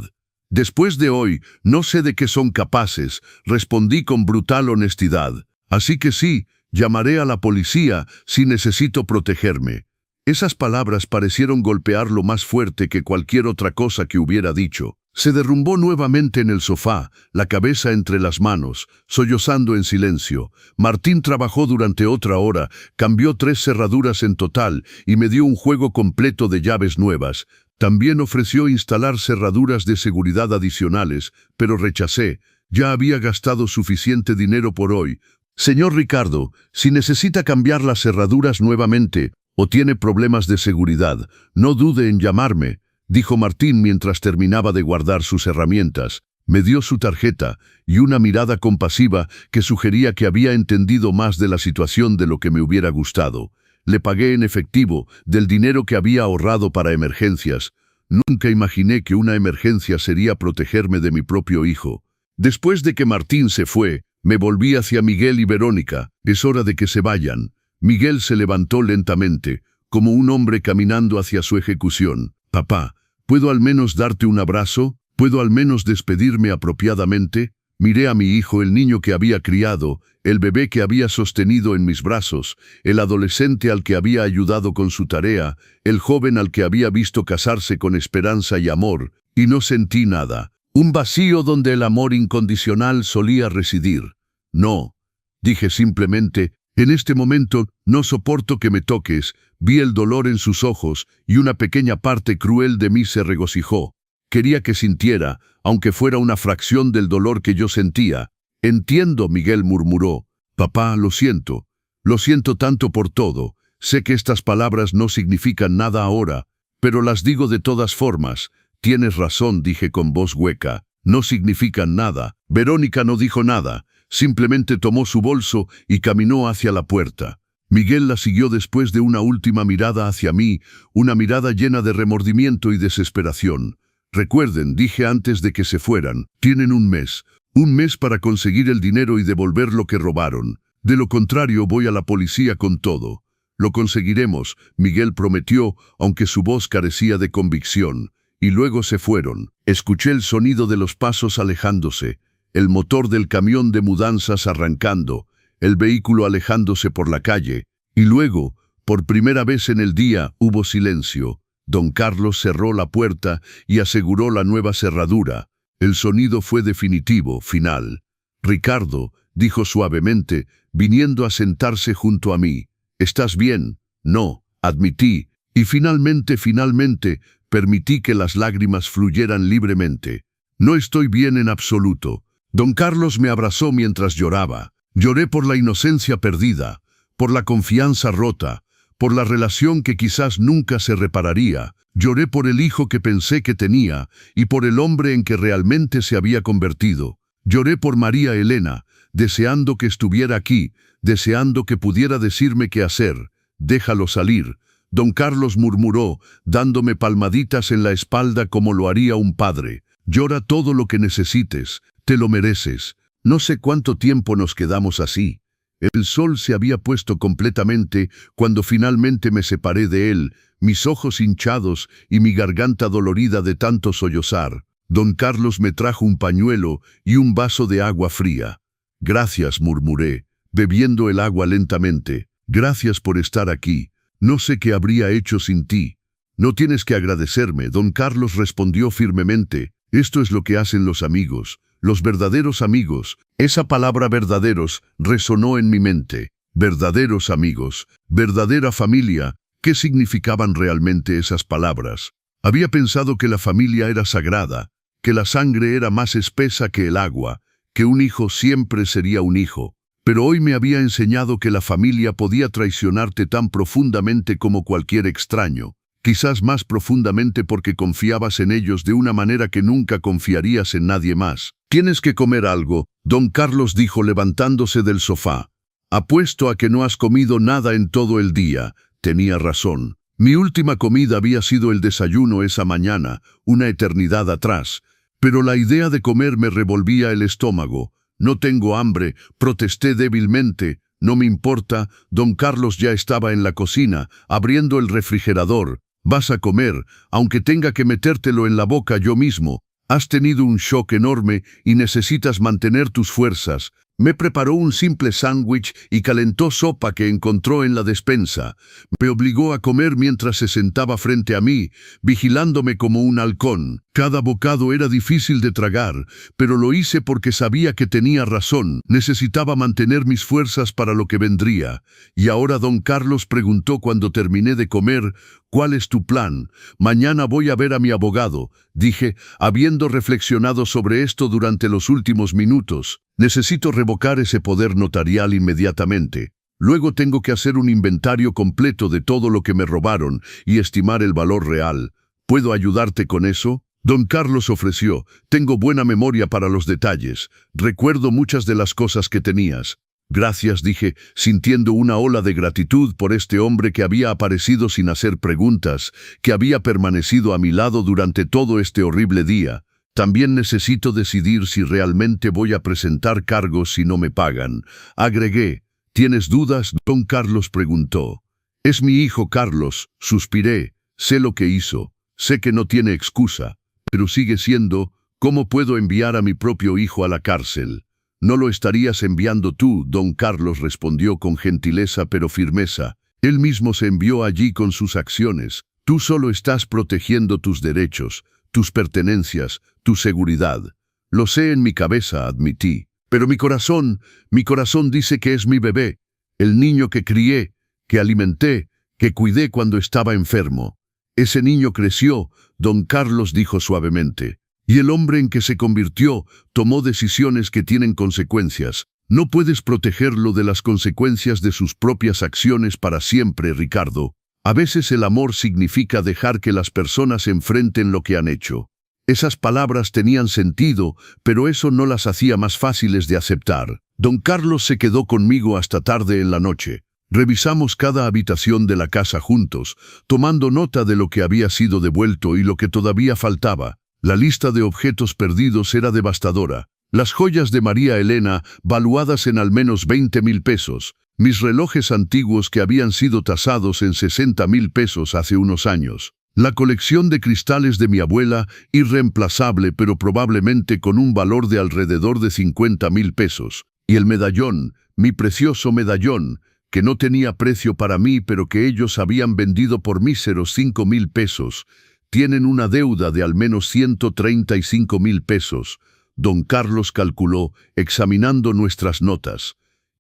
Después de hoy, no sé de qué son capaces, respondí con brutal honestidad. Así que sí, llamaré a la policía si necesito protegerme. Esas palabras parecieron golpearlo más fuerte que cualquier otra cosa que hubiera dicho. Se derrumbó nuevamente en el sofá, la cabeza entre las manos, sollozando en silencio. Martín trabajó durante otra hora, cambió 3 cerraduras en total y me dio un juego completo de llaves nuevas. También ofreció instalar cerraduras de seguridad adicionales, pero rechacé. Ya había gastado suficiente dinero por hoy. Señor Ricardo, si necesita cambiar las cerraduras nuevamente o tiene problemas de seguridad, no dude en llamarme, dijo Martín mientras terminaba de guardar sus herramientas. Me dio su tarjeta y una mirada compasiva que sugería que había entendido más de la situación de lo que me hubiera gustado. Le pagué en efectivo del dinero que había ahorrado para emergencias. Nunca imaginé que una emergencia sería protegerme de mi propio hijo. Después de que Martín se fue, me volví hacia Miguel y Verónica. Es hora de que se vayan. Miguel se levantó lentamente, como un hombre caminando hacia su ejecución. Papá, ¿puedo al menos darte un abrazo? ¿Puedo al menos despedirme apropiadamente? Miré a mi hijo, el niño que había criado, el bebé que había sostenido en mis brazos, el adolescente al que había ayudado con su tarea, el joven al que había visto casarse con esperanza y amor, y no sentí nada. Un vacío donde el amor incondicional solía residir. No, dije simplemente, en este momento no soporto que me toques. Vi el dolor en sus ojos y una pequeña parte cruel de mí se regocijó. Quería que sintiera, aunque fuera una fracción del dolor que yo sentía. Entiendo, Miguel murmuró. Papá, lo siento. Lo siento tanto por todo. Sé que estas palabras no significan nada ahora, pero las digo de todas formas. Tienes razón, dije con voz hueca. No significan nada. Verónica no dijo nada. Simplemente tomó su bolso y caminó hacia la puerta. Miguel la siguió después de una última mirada hacia mí, una mirada llena de remordimiento y desesperación. Recuerden, dije antes de que se fueran, tienen un mes para conseguir el dinero y devolver lo que robaron. De lo contrario, voy a la policía con todo. Lo conseguiremos, Miguel prometió, aunque su voz carecía de convicción. Y luego se fueron. Escuché el sonido de los pasos alejándose, el motor del camión de mudanzas arrancando, el vehículo alejándose por la calle. Y luego, por primera vez en el día, hubo silencio. Don Carlos cerró la puerta y aseguró la nueva cerradura. El sonido fue definitivo, final. Ricardo, dijo suavemente, viniendo a sentarse junto a mí. ¿Estás bien? No, admití. Y finalmente, permití que las lágrimas fluyeran libremente. No estoy bien en absoluto. Don Carlos me abrazó mientras lloraba. Lloré por la inocencia perdida, por la confianza rota, por la relación que quizás nunca se repararía. Lloré por el hijo que pensé que tenía y por el hombre en que realmente se había convertido. Lloré por María Elena, deseando que estuviera aquí, deseando que pudiera decirme qué hacer. Déjalo salir. Don Carlos murmuró, dándome palmaditas en la espalda como lo haría un padre. Llora todo lo que necesites, te lo mereces. No sé cuánto tiempo nos quedamos así. El sol se había puesto completamente cuando finalmente me separé de él, mis ojos hinchados y mi garganta dolorida de tanto sollozar. Don Carlos me trajo un pañuelo y un vaso de agua fría. Gracias, murmuré, bebiendo el agua lentamente. Gracias por estar aquí. No sé qué habría hecho sin ti. No tienes que agradecerme, don Carlos respondió firmemente. Esto es lo que hacen los amigos, los verdaderos amigos. Esa palabra verdaderos resonó en mi mente. Verdaderos amigos, verdadera familia. ¿Qué significaban realmente esas palabras? Había pensado que la familia era sagrada, que la sangre era más espesa que el agua, que un hijo siempre sería un hijo. Pero hoy me había enseñado que la familia podía traicionarte tan profundamente como cualquier extraño, quizás más profundamente porque confiabas en ellos de una manera que nunca confiarías en nadie más. Tienes que comer algo, don Carlos dijo levantándose del sofá. Apuesto a que no has comido nada en todo el día. Tenía razón. Mi última comida había sido el desayuno esa mañana, una eternidad atrás. Pero la idea de comer me revolvía el estómago. No tengo hambre, protesté débilmente. No me importa, don Carlos ya estaba en la cocina, abriendo el refrigerador. Vas a comer, aunque tenga que metértelo en la boca yo mismo. Has tenido un shock enorme y necesitas mantener tus fuerzas. Me preparó un simple sándwich y calentó sopa que encontró en la despensa. Me obligó a comer mientras se sentaba frente a mí, vigilándome como un halcón. Cada bocado era difícil de tragar, pero lo hice porque sabía que tenía razón. Necesitaba mantener mis fuerzas para lo que vendría. Y ahora don Carlos preguntó cuando terminé de comer, ¿cuál es tu plan? Mañana voy a ver a mi abogado, dije, habiendo reflexionado sobre esto durante los últimos minutos. Necesito revocar ese poder notarial inmediatamente. Luego tengo que hacer un inventario completo de todo lo que me robaron y estimar el valor real. ¿Puedo ayudarte con eso? Don Carlos ofreció. Tengo buena memoria para los detalles. Recuerdo muchas de las cosas que tenías. Gracias, dije, sintiendo una ola de gratitud por este hombre que había aparecido sin hacer preguntas, que había permanecido a mi lado durante todo este horrible día. También necesito decidir si realmente voy a presentar cargos si no me pagan. Agregué. ¿Tienes dudas? Don Carlos preguntó. Es mi hijo Carlos, suspiré. Sé lo que hizo. Sé que no tiene excusa. Pero sigue siendo, ¿cómo puedo enviar a mi propio hijo a la cárcel? No lo estarías enviando tú, don Carlos respondió con gentileza pero firmeza. Él mismo se envió allí con sus acciones. Tú solo estás protegiendo tus derechos, tus pertenencias, tu seguridad. Lo sé en mi cabeza, admití. Pero mi corazón dice que es mi bebé, el niño que crié, que alimenté, que cuidé cuando estaba enfermo. Ese niño creció, don Carlos dijo suavemente, y el hombre en que se convirtió tomó decisiones que tienen consecuencias. No puedes protegerlo de las consecuencias de sus propias acciones para siempre, Ricardo. A veces el amor significa dejar que las personas enfrenten lo que han hecho. Esas palabras tenían sentido, pero eso no las hacía más fáciles de aceptar. Don Carlos se quedó conmigo hasta tarde en la noche. Revisamos cada habitación de la casa juntos, tomando nota de lo que había sido devuelto y lo que todavía faltaba. La lista de objetos perdidos era devastadora. Las joyas de María Elena, valuadas en al menos 20,000 pesos. Mis relojes antiguos que habían sido tasados en 60,000 pesos hace unos años. La colección de cristales de mi abuela, irreemplazable pero probablemente con un valor de alrededor de 50,000 pesos. Y el medallón, mi precioso medallón, que no tenía precio para mí pero que ellos habían vendido por míseros 5,000 pesos. Tienen una deuda de al menos 135,000 pesos. Don Carlos calculó, examinando nuestras notas.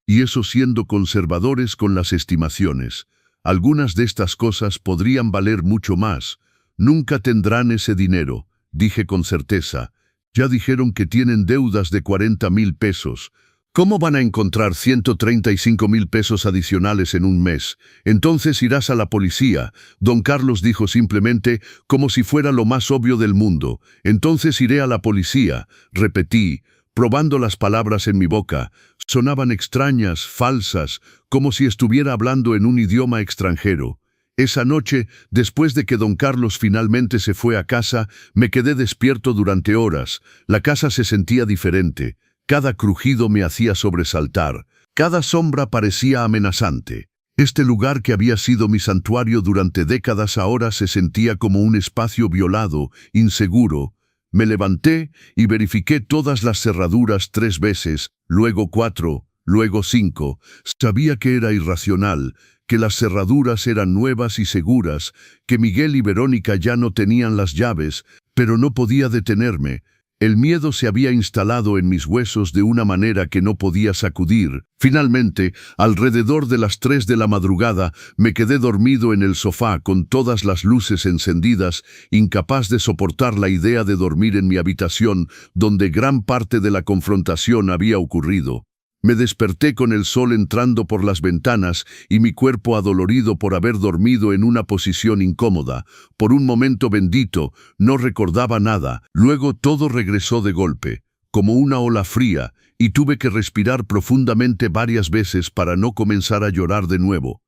Y eso siendo conservadores con las estimaciones. Algunas de estas cosas podrían valer mucho más. Nunca tendrán ese dinero, dije con certeza. Ya dijeron que tienen deudas de 40,000 pesos. ¿Cómo van a encontrar 135,000 pesos adicionales en un mes? Entonces irás a la policía. Don Carlos dijo simplemente, como si fuera lo más obvio del mundo. Entonces iré a la policía, repetí, probando las palabras en mi boca. Sonaban extrañas, falsas, como si estuviera hablando en un idioma extranjero. Esa noche, después de que don Carlos finalmente se fue a casa, me quedé despierto durante horas. La casa se sentía diferente. Cada crujido me hacía sobresaltar. Cada sombra parecía amenazante. Este lugar que había sido mi santuario durante décadas ahora se sentía como un espacio violado, inseguro. Me levanté y verifiqué todas las cerraduras 3 veces, luego 4, luego 5. Sabía que era irracional, que las cerraduras eran nuevas y seguras, que Miguel y Verónica ya no tenían las llaves, pero no podía detenerme. El miedo se había instalado en mis huesos de una manera que no podía sacudir. Finalmente, alrededor de las 3 de la madrugada, me quedé dormido en el sofá con todas las luces encendidas, incapaz de soportar la idea de dormir en mi habitación, donde gran parte de la confrontación había ocurrido. Me desperté con el sol entrando por las ventanas y mi cuerpo adolorido por haber dormido en una posición incómoda. Por un momento bendito, no recordaba nada. Luego todo regresó de golpe, como una ola fría, y tuve que respirar profundamente varias veces para no comenzar a llorar de nuevo.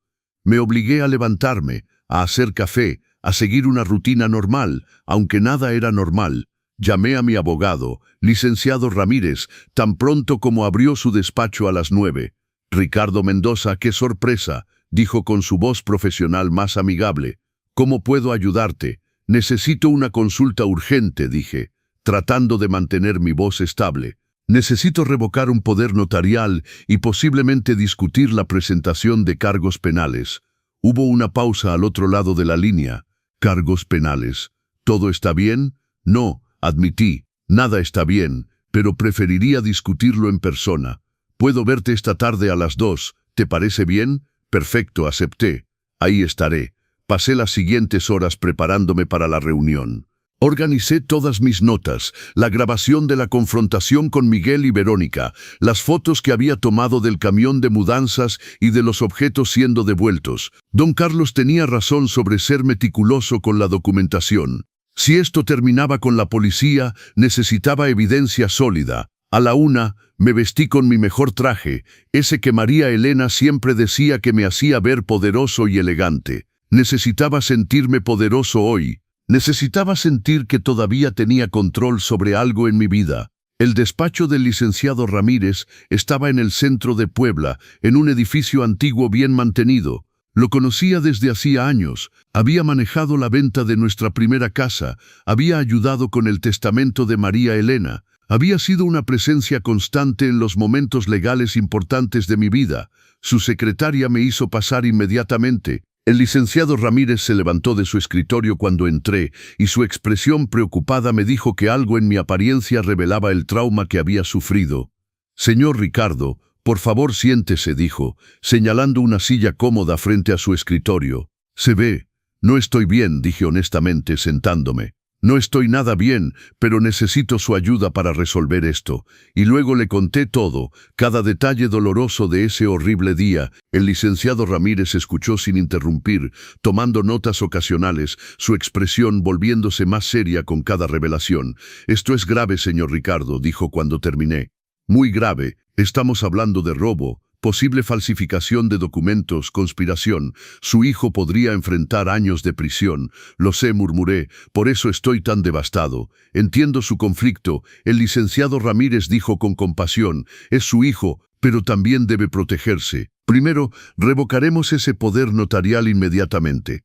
Me obligué a levantarme, a hacer café, a seguir una rutina normal, aunque nada era normal. Llamé a mi abogado, licenciado Ramírez, tan pronto como abrió su despacho a las 9. Ricardo Mendoza, qué sorpresa, dijo con su voz profesional más amigable. ¿Cómo puedo ayudarte? Necesito una consulta urgente, dije, tratando de mantener mi voz estable. Necesito revocar un poder notarial y posiblemente discutir la presentación de cargos penales. Hubo una pausa al otro lado de la línea. ¿Cargos penales? ¿Todo está bien? No. Admití, nada está bien, pero preferiría discutirlo en persona. Puedo verte esta tarde a las 2, ¿te parece bien? Perfecto, acepté. Ahí estaré. Pasé las siguientes horas preparándome para la reunión. Organicé todas mis notas, la grabación de la confrontación con Miguel y Verónica, las fotos que había tomado del camión de mudanzas y de los objetos siendo devueltos. Don Carlos tenía razón sobre ser meticuloso con la documentación. Si esto terminaba con la policía, necesitaba evidencia sólida. A la 1, me vestí con mi mejor traje, ese que María Elena siempre decía que me hacía ver poderoso y elegante. Necesitaba sentirme poderoso hoy. Necesitaba sentir que todavía tenía control sobre algo en mi vida. El despacho del licenciado Ramírez estaba en el centro de Puebla, en un edificio antiguo bien mantenido. Lo conocía desde hacía años, había manejado la venta de nuestra primera casa, había ayudado con el testamento de María Elena, había sido una presencia constante en los momentos legales importantes de mi vida. Su secretaria me hizo pasar inmediatamente. El licenciado Ramírez se levantó de su escritorio cuando entré, y su expresión preocupada me dijo que algo en mi apariencia revelaba el trauma que había sufrido. «Señor Ricardo, por favor siéntese», dijo, señalando una silla cómoda frente a su escritorio. «Se ve. No estoy bien», dije honestamente, sentándome. No estoy nada bien, pero necesito su ayuda para resolver esto. Y luego le conté todo, cada detalle doloroso de ese horrible día. El licenciado Ramírez escuchó sin interrumpir, tomando notas ocasionales, su expresión volviéndose más seria con cada revelación. Esto es grave, señor Ricardo, dijo cuando terminé. Muy grave. Estamos hablando de robo, posible falsificación de documentos, conspiración. Su hijo podría enfrentar años de prisión. Lo sé, murmuré, por eso estoy tan devastado. Entiendo su conflicto. El licenciado Ramírez dijo con compasión, es su hijo, pero también debe protegerse. Primero, revocaremos ese poder notarial inmediatamente.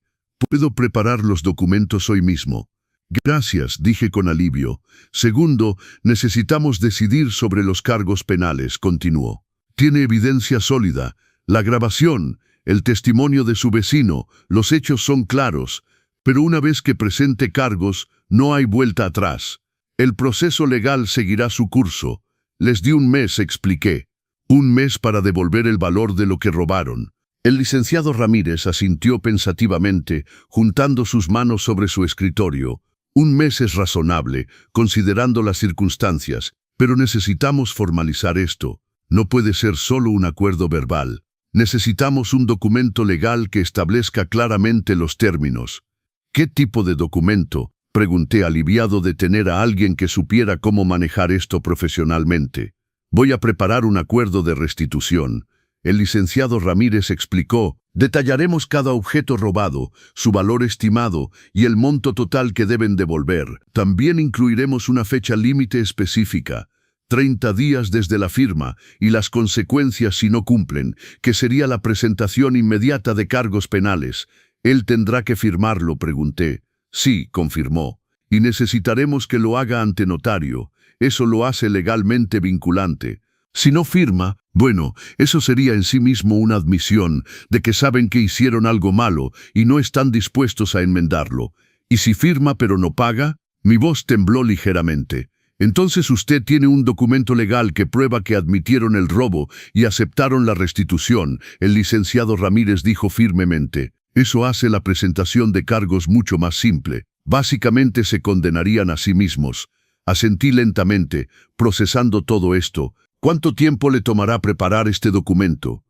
Puedo preparar los documentos hoy mismo. Gracias, dije con alivio. Segundo, necesitamos decidir sobre los cargos penales, continuó. Tiene evidencia sólida, la grabación, el testimonio de su vecino, los hechos son claros, pero una vez que presente cargos, no hay vuelta atrás. El proceso legal seguirá su curso. Les di un mes, expliqué. Un mes para devolver el valor de lo que robaron. El licenciado Ramírez asintió pensativamente, juntando sus manos sobre su escritorio. Un mes es razonable, considerando las circunstancias, pero necesitamos formalizar esto. No puede ser solo un acuerdo verbal. Necesitamos un documento legal que establezca claramente los términos. ¿Qué tipo de documento?, pregunté aliviado de tener a alguien que supiera cómo manejar esto profesionalmente. Voy a preparar un acuerdo de restitución. El licenciado Ramírez explicó, detallaremos cada objeto robado, su valor estimado y el monto total que deben devolver. También incluiremos una fecha límite específica, 30 días desde la firma, y las consecuencias si no cumplen, que sería la presentación inmediata de cargos penales. ¿Él tendrá que firmarlo?, pregunté. Sí, confirmó. Y necesitaremos que lo haga ante notario. Eso lo hace legalmente vinculante. Si no firma, bueno, eso sería en sí mismo una admisión de que saben que hicieron algo malo y no están dispuestos a enmendarlo. ¿Y si firma pero no paga? Mi voz tembló ligeramente. Entonces usted tiene un documento legal que prueba que admitieron el robo y aceptaron la restitución, el licenciado Ramírez dijo firmemente. Eso hace la presentación de cargos mucho más simple. Básicamente se condenarían a sí mismos. Asentí lentamente, procesando todo esto. ¿Cuánto tiempo le tomará preparar este documento?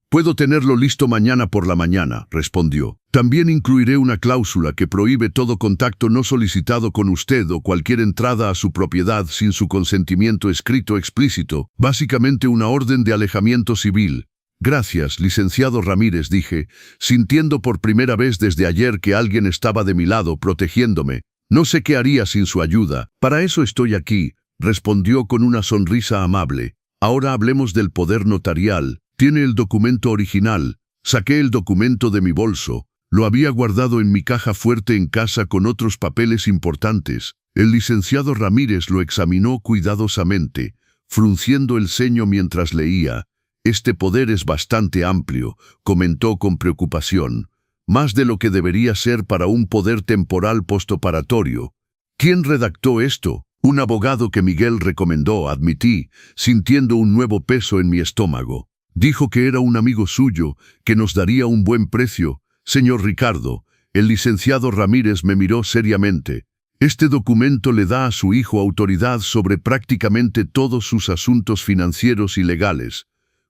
Puedo tenerlo listo mañana por la mañana, respondió. También incluiré una cláusula que prohíbe todo contacto no solicitado con usted o cualquier entrada a su propiedad sin su consentimiento escrito explícito, básicamente una orden de alejamiento civil. Gracias, licenciado Ramírez, dije, sintiendo por primera vez desde ayer que alguien estaba de mi lado protegiéndome. No sé qué haría sin su ayuda. Para eso estoy aquí, respondió con una sonrisa amable. Ahora hablemos del poder notarial. Tiene el documento original. Saqué el documento de mi bolso. Lo había guardado en mi caja fuerte en casa con otros papeles importantes. El licenciado Ramírez lo examinó cuidadosamente, frunciendo el ceño mientras leía. Este poder es bastante amplio, comentó con preocupación. Más de lo que debería ser para un poder temporal postoperatorio. ¿Quién redactó esto? Un abogado que Miguel recomendó, admití, sintiendo un nuevo peso en mi estómago. Dijo que era un amigo suyo, que nos daría un buen precio. Señor Ricardo, el licenciado Ramírez me miró seriamente. Este documento le da a su hijo autoridad sobre prácticamente todos sus asuntos financieros y legales.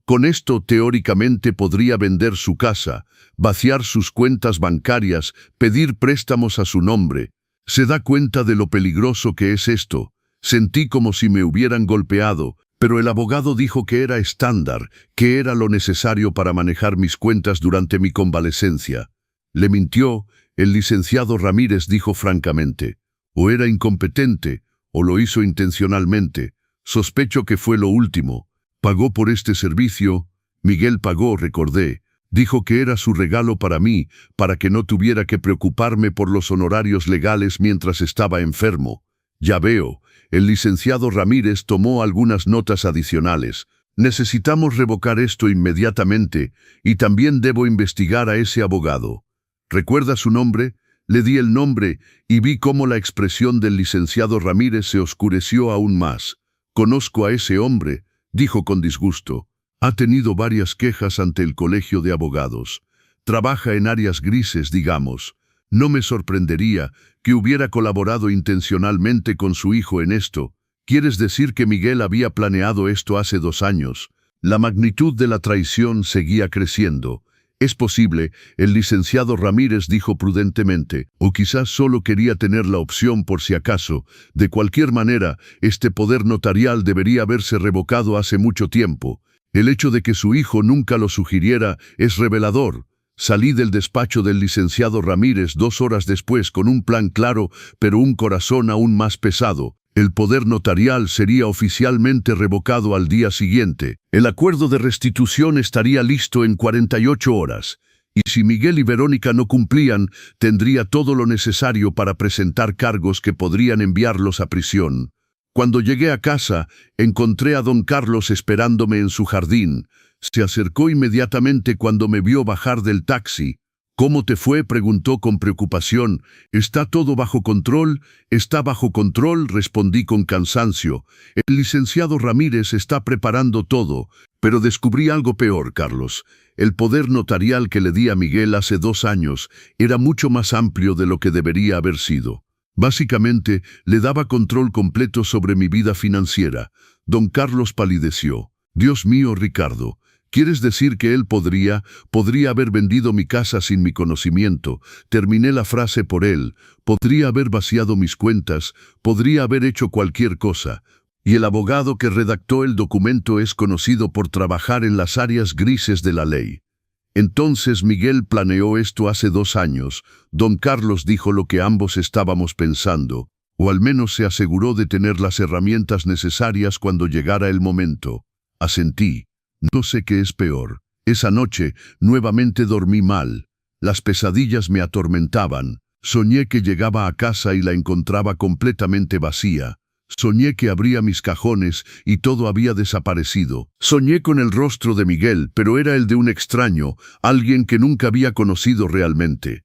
Con esto, teóricamente, podría vender su casa, vaciar sus cuentas bancarias, pedir préstamos a su nombre. ¿Se da cuenta de lo peligroso que es esto? Sentí como si me hubieran golpeado, pero el abogado dijo que era estándar, que era lo necesario para manejar mis cuentas durante mi convalecencia. Le mintió, el licenciado Ramírez dijo francamente. O era incompetente, o lo hizo intencionalmente. Sospecho que fue lo último. Pagó por este servicio. Miguel pagó, recordé. Dijo que era su regalo para mí, para que no tuviera que preocuparme por los honorarios legales mientras estaba enfermo. Ya veo, el licenciado Ramírez tomó algunas notas adicionales. Necesitamos revocar esto inmediatamente, y también debo investigar a ese abogado. ¿Recuerda su nombre? Le di el nombre, y vi cómo la expresión del licenciado Ramírez se oscureció aún más. Conozco a ese hombre, dijo con disgusto. Ha tenido varias quejas ante el colegio de abogados. Trabaja en áreas grises, digamos. No me sorprendería que hubiera colaborado intencionalmente con su hijo en esto. ¿Quieres decir que Miguel había planeado esto hace 2 años? La magnitud de la traición seguía creciendo. Es posible, el licenciado Ramírez dijo prudentemente, o quizás solo quería tener la opción por si acaso. De cualquier manera, este poder notarial debería haberse revocado hace mucho tiempo. El hecho de que su hijo nunca lo sugiriera es revelador. Salí del despacho del licenciado Ramírez 2 horas después con un plan claro, pero un corazón aún más pesado. El poder notarial sería oficialmente revocado al día siguiente. El acuerdo de restitución estaría listo en 48 horas. Y si Miguel y Verónica no cumplían, tendría todo lo necesario para presentar cargos que podrían enviarlos a prisión. Cuando llegué a casa, encontré a don Carlos esperándome en su jardín. Se acercó inmediatamente cuando me vio bajar del taxi. «¿Cómo te fue?», preguntó con preocupación. «¿Está todo bajo control?». «Está bajo control», respondí con cansancio. «El licenciado Ramírez está preparando todo». Pero descubrí algo peor, Carlos. El poder notarial que le di a Miguel hace 2 años era mucho más amplio de lo que debería haber sido. Básicamente, le daba control completo sobre mi vida financiera. Don Carlos palideció. «Dios mío, Ricardo. ¿Quieres decir que él podría haber vendido mi casa sin mi conocimiento?» Terminé la frase por él. «Podría haber vaciado mis cuentas, podría haber hecho cualquier cosa». Y el abogado que redactó el documento es conocido por trabajar en las áreas grises de la ley. Entonces Miguel planeó esto hace 2 años. Don Carlos dijo lo que ambos estábamos pensando, o al menos se aseguró de tener las herramientas necesarias cuando llegara el momento. Asentí. No sé qué es peor. Esa noche, nuevamente dormí mal. Las pesadillas me atormentaban. Soñé que llegaba a casa y la encontraba completamente vacía. Soñé que abría mis cajones y todo había desaparecido. Soñé con el rostro de Miguel, pero era el de un extraño, alguien que nunca había conocido realmente.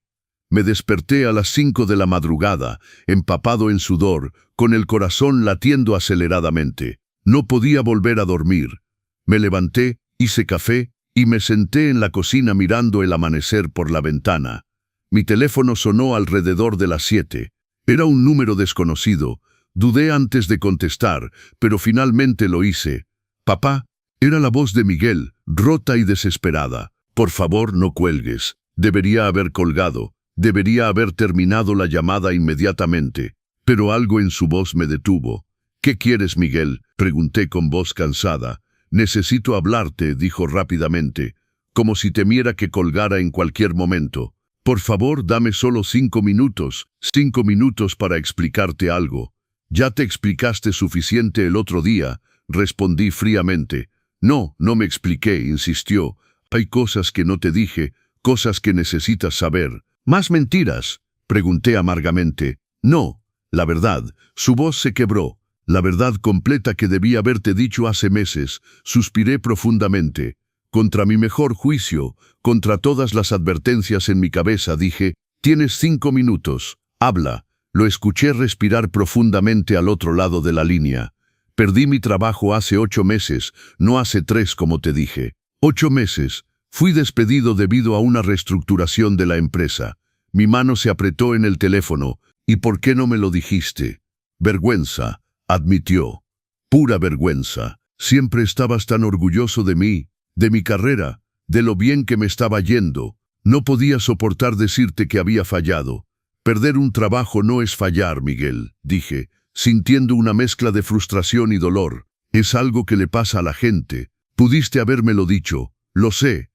Me desperté a las 5 de la madrugada, empapado en sudor, con el corazón latiendo aceleradamente. No podía volver a dormir. Me levanté, hice café y me senté en la cocina mirando el amanecer por la ventana. Mi teléfono sonó alrededor de las 7. Era un número desconocido. Dudé antes de contestar, pero finalmente lo hice. «Papá», era la voz de Miguel, rota y desesperada. «Por favor, no cuelgues». Debería haber colgado. Debería haber terminado la llamada inmediatamente. Pero algo en su voz me detuvo. «¿Qué quieres, Miguel?», pregunté con voz cansada. «Necesito hablarte», dijo rápidamente, como si temiera que colgara en cualquier momento. «Por favor, dame solo 5 minutos, 5 minutos para explicarte algo». «Ya te explicaste suficiente el otro día», respondí fríamente. «No, no me expliqué», insistió. «Hay cosas que no te dije, cosas que necesitas saber». «¿Más mentiras?», pregunté amargamente. «No, la verdad». Su voz se quebró. «La verdad completa que debí haberte dicho hace meses». Suspiré profundamente. Contra mi mejor juicio, contra todas las advertencias en mi cabeza, dije: «Tienes 5 minutos, habla». Lo escuché respirar profundamente al otro lado de la línea. «Perdí mi trabajo hace 8 meses, no hace 3 como te dije». 8 meses. Fui despedido debido a una reestructuración de la empresa. Mi mano se apretó en el teléfono. «¿Y por qué no me lo dijiste?» «Vergüenza», admitió. «Pura vergüenza. Siempre estabas tan orgulloso de mí, de mi carrera, de lo bien que me estaba yendo. No podía soportar decirte que había fallado». «Perder un trabajo no es fallar, Miguel», dije, sintiendo una mezcla de frustración y dolor. «Es algo que le pasa a la gente. Pudiste habérmelo dicho». Lo sé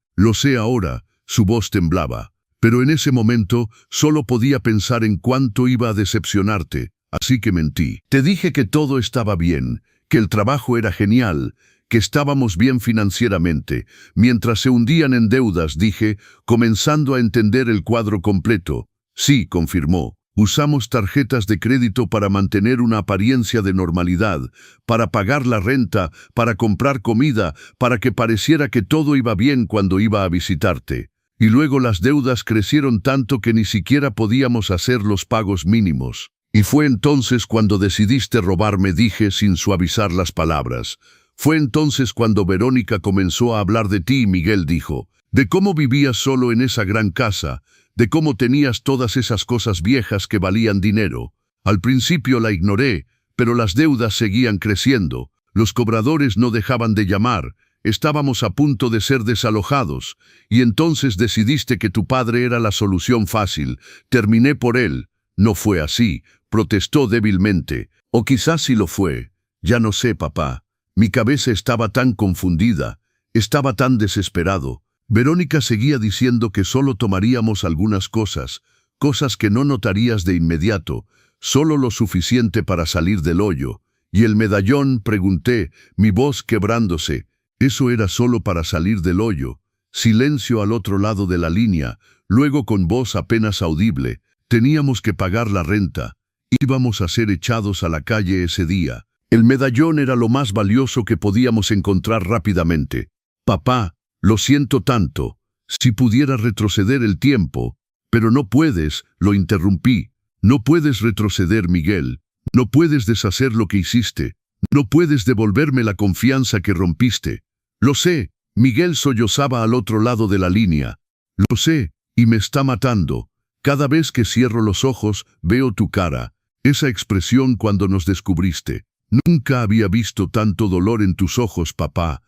ahora». Su voz temblaba. «Pero en ese momento solo podía pensar en cuánto iba a decepcionarte, así que mentí. Te dije que todo estaba bien, que el trabajo era genial, que estábamos bien financieramente». Mientras se hundían en deudas, dije, comenzando a entender el cuadro completo. «Sí», confirmó. «Usamos tarjetas de crédito para mantener una apariencia de normalidad, para pagar la renta, para comprar comida, para que pareciera que todo iba bien cuando iba a visitarte. Y luego las deudas crecieron tanto que ni siquiera podíamos hacer los pagos mínimos. Y fue entonces cuando decidiste robarme», dije sin suavizar las palabras. «Fue entonces cuando Verónica comenzó a hablar de ti», Miguel dijo. «De cómo vivías solo en esa gran casa, de cómo tenías todas esas cosas viejas que valían dinero. Al principio la ignoré, pero las deudas seguían creciendo. Los cobradores no dejaban de llamar. Estábamos a punto de ser desalojados, y entonces decidiste que tu padre era la solución fácil. Terminé por él. No fue así, protestó débilmente. O quizás sí lo fue. Ya no sé, papá. Mi cabeza estaba tan confundida, estaba tan desesperado. Verónica seguía diciendo que solo tomaríamos algunas cosas, cosas que no notarías de inmediato, solo lo suficiente para salir del hoyo. ¿Y el medallón?, pregunté, mi voz quebrándose. Eso era solo para salir del hoyo. Silencio al otro lado de la línea, luego con voz apenas audible. Teníamos que pagar la renta. Íbamos a ser echados a la calle ese día. El medallón era lo más valioso que podíamos encontrar rápidamente. Papá, lo siento tanto. Si pudiera retroceder el tiempo. Pero no puedes, lo interrumpí. No puedes retroceder, Miguel. No puedes deshacer lo que hiciste. No puedes devolverme la confianza que rompiste. Lo sé, Miguel sollozaba al otro lado de la línea. Lo sé, y me está matando. Cada vez que cierro los ojos, veo tu cara. Esa expresión cuando nos descubriste. Nunca había visto tanto dolor en tus ojos, papá.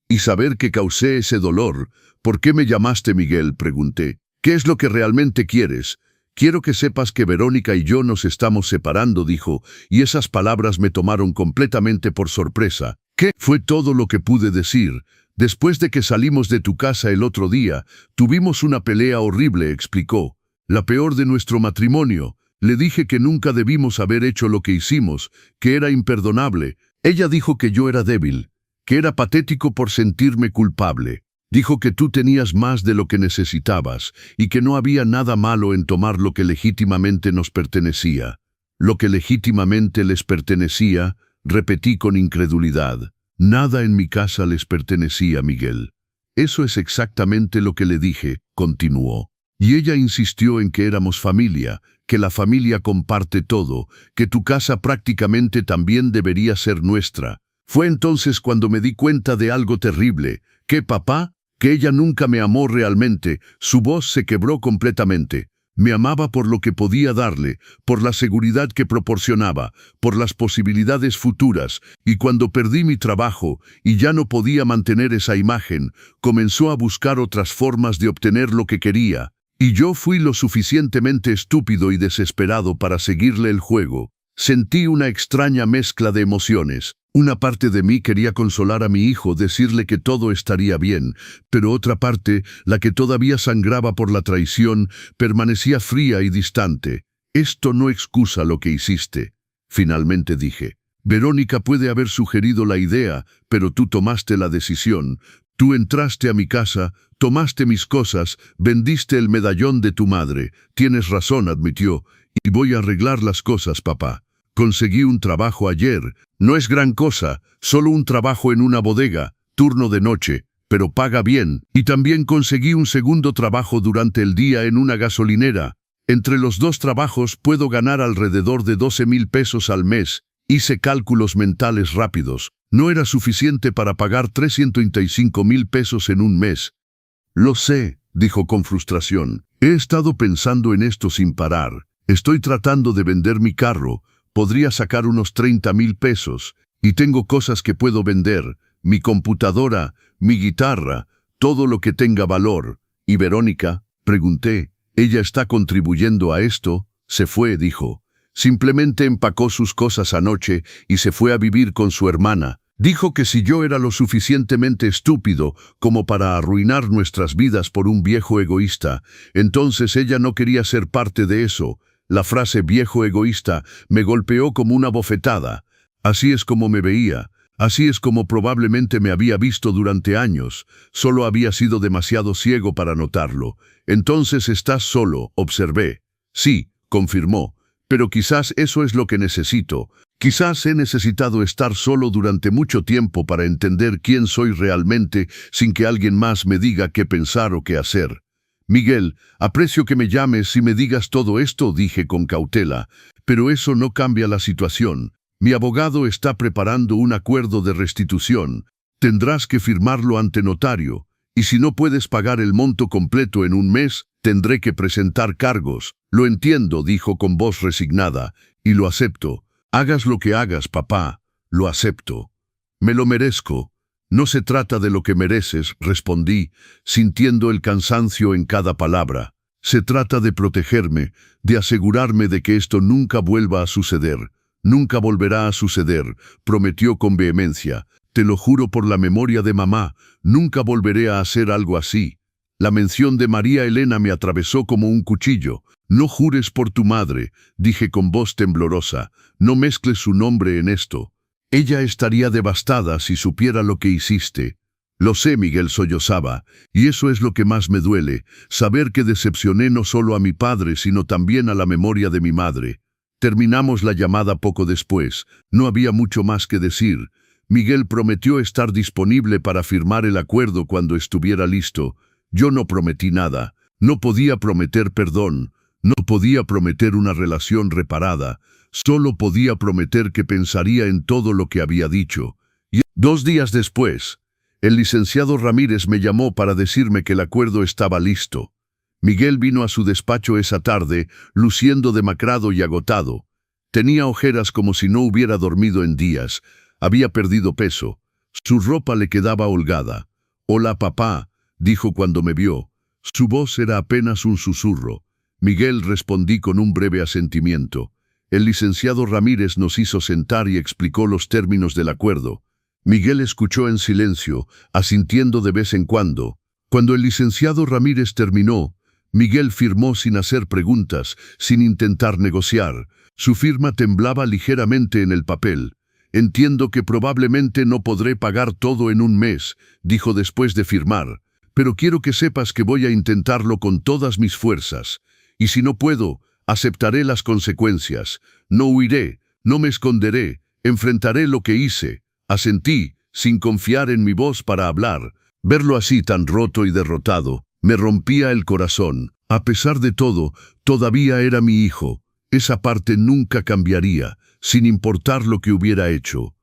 Y saber que causé ese dolor. ¿Por qué me llamaste Miguel?, pregunté. ¿Qué es lo que realmente quieres? Quiero que sepas que Verónica y yo nos estamos separando, dijo, y esas palabras me tomaron completamente por sorpresa. ¿Qué? Fue todo lo que pude decir. Después de que salimos de tu casa el otro día, tuvimos una pelea horrible, explicó. La peor de nuestro matrimonio. Le dije que nunca debimos haber hecho lo que hicimos, que era imperdonable. Ella dijo que yo era débil, que era patético por sentirme culpable. Dijo que tú tenías más de lo que necesitabas y que no había nada malo en tomar lo que legítimamente nos pertenecía. Lo que legítimamente les pertenecía, repetí con incredulidad. Nada en mi casa les pertenecía, Miguel. Eso es exactamente lo que le dije, continuó. Y ella insistió en que éramos familia, que la familia comparte todo, que tu casa prácticamente también debería ser nuestra. Fue entonces cuando me di cuenta de algo terrible, que papá, que ella nunca me amó realmente. Su voz se quebró completamente. Me amaba por lo que podía darle, por la seguridad que proporcionaba, por las posibilidades futuras, y cuando perdí mi trabajo y ya no podía mantener esa imagen, comenzó a buscar otras formas de obtener lo que quería. Y yo fui lo suficientemente estúpido y desesperado para seguirle el juego. Sentí una extraña mezcla de emociones. Una parte de mí quería consolar a mi hijo, decirle que todo estaría bien, pero otra parte, la que todavía sangraba por la traición, permanecía fría y distante. Esto no excusa lo que hiciste. Finalmente dije. Verónica puede haber sugerido la idea, pero tú tomaste la decisión. Tú entraste a mi casa, tomaste mis cosas, vendiste el medallón de tu madre. Tienes razón, admitió, y voy a arreglar las cosas, papá. Conseguí un trabajo ayer. No es gran cosa, solo un trabajo en una bodega, turno de noche, pero paga bien. Y también conseguí un segundo trabajo durante el día en una gasolinera. Entre los dos trabajos puedo ganar alrededor de 12,000 pesos al mes. Hice cálculos mentales rápidos. No era suficiente para pagar 335,000 pesos en un mes. Lo sé, dijo con frustración. He estado pensando en esto sin parar. Estoy tratando de vender mi carro. Podría sacar unos 30,000 pesos. Y tengo cosas que puedo vender. Mi computadora, mi guitarra, todo lo que tenga valor. ¿Y Verónica?, pregunté. ¿Ella está contribuyendo a esto? Se fue, dijo. Simplemente empacó sus cosas anoche y se fue a vivir con su hermana. Dijo que si yo era lo suficientemente estúpido como para arruinar nuestras vidas por un viejo egoísta, entonces ella no quería ser parte de eso. La frase viejo egoísta me golpeó como una bofetada. Así es como me veía. Así es como probablemente me había visto durante años. Solo había sido demasiado ciego para notarlo. Entonces estás solo, observé. Sí, confirmó. Pero quizás eso es lo que necesito. Quizás he necesitado estar solo durante mucho tiempo para entender quién soy realmente sin que alguien más me diga qué pensar o qué hacer. Miguel, aprecio que me llames y me digas todo esto, dije con cautela, pero eso no cambia la situación. Mi abogado está preparando un acuerdo de restitución. Tendrás que firmarlo ante notario. Y si no puedes pagar el monto completo en un mes, tendré que presentar cargos. Lo entiendo, dijo con voz resignada, y lo acepto. Hagas lo que hagas, papá, lo acepto. Me lo merezco. No se trata de lo que mereces, respondí, sintiendo el cansancio en cada palabra. Se trata de protegerme, de asegurarme de que esto nunca vuelva a suceder. Nunca volverá a suceder, prometió con vehemencia. Te lo juro por la memoria de mamá, nunca volveré a hacer algo así. La mención de María Elena me atravesó como un cuchillo. No jures por tu madre, dije con voz temblorosa. No mezcles su nombre en esto. Ella estaría devastada si supiera lo que hiciste. Lo sé, Miguel sollozaba, y eso es lo que más me duele, saber que decepcioné no solo a mi padre, sino también a la memoria de mi madre. Terminamos la llamada poco después. No había mucho más que decir. Miguel prometió estar disponible para firmar el acuerdo cuando estuviera listo. Yo no prometí nada. No podía prometer perdón. No podía prometer una relación reparada. Solo podía prometer que pensaría en todo lo que había dicho. Y 2 días después, el licenciado Ramírez me llamó para decirme que el acuerdo estaba listo. Miguel vino a su despacho esa tarde, luciendo demacrado y agotado. Tenía ojeras como si no hubiera dormido en días. Había perdido peso. Su ropa le quedaba holgada. «Hola, papá», dijo cuando me vio. Su voz era apenas un susurro. Miguel, respondí con un breve asentimiento. El licenciado Ramírez nos hizo sentar y explicó los términos del acuerdo. Miguel escuchó en silencio, asintiendo de vez en cuando. Cuando el licenciado Ramírez terminó, Miguel firmó sin hacer preguntas, sin intentar negociar. Su firma temblaba ligeramente en el papel. «Entiendo que probablemente no podré pagar todo en un mes», dijo después de firmar. «Pero quiero que sepas que voy a intentarlo con todas mis fuerzas. Y si no puedo, aceptaré las consecuencias. No huiré, no me esconderé, enfrentaré lo que hice». Asentí, sin confiar en mi voz para hablar. Verlo así tan roto y derrotado, me rompía el corazón. A pesar de todo, todavía era mi hijo. Esa parte nunca cambiaría, sin importar lo que hubiera hecho.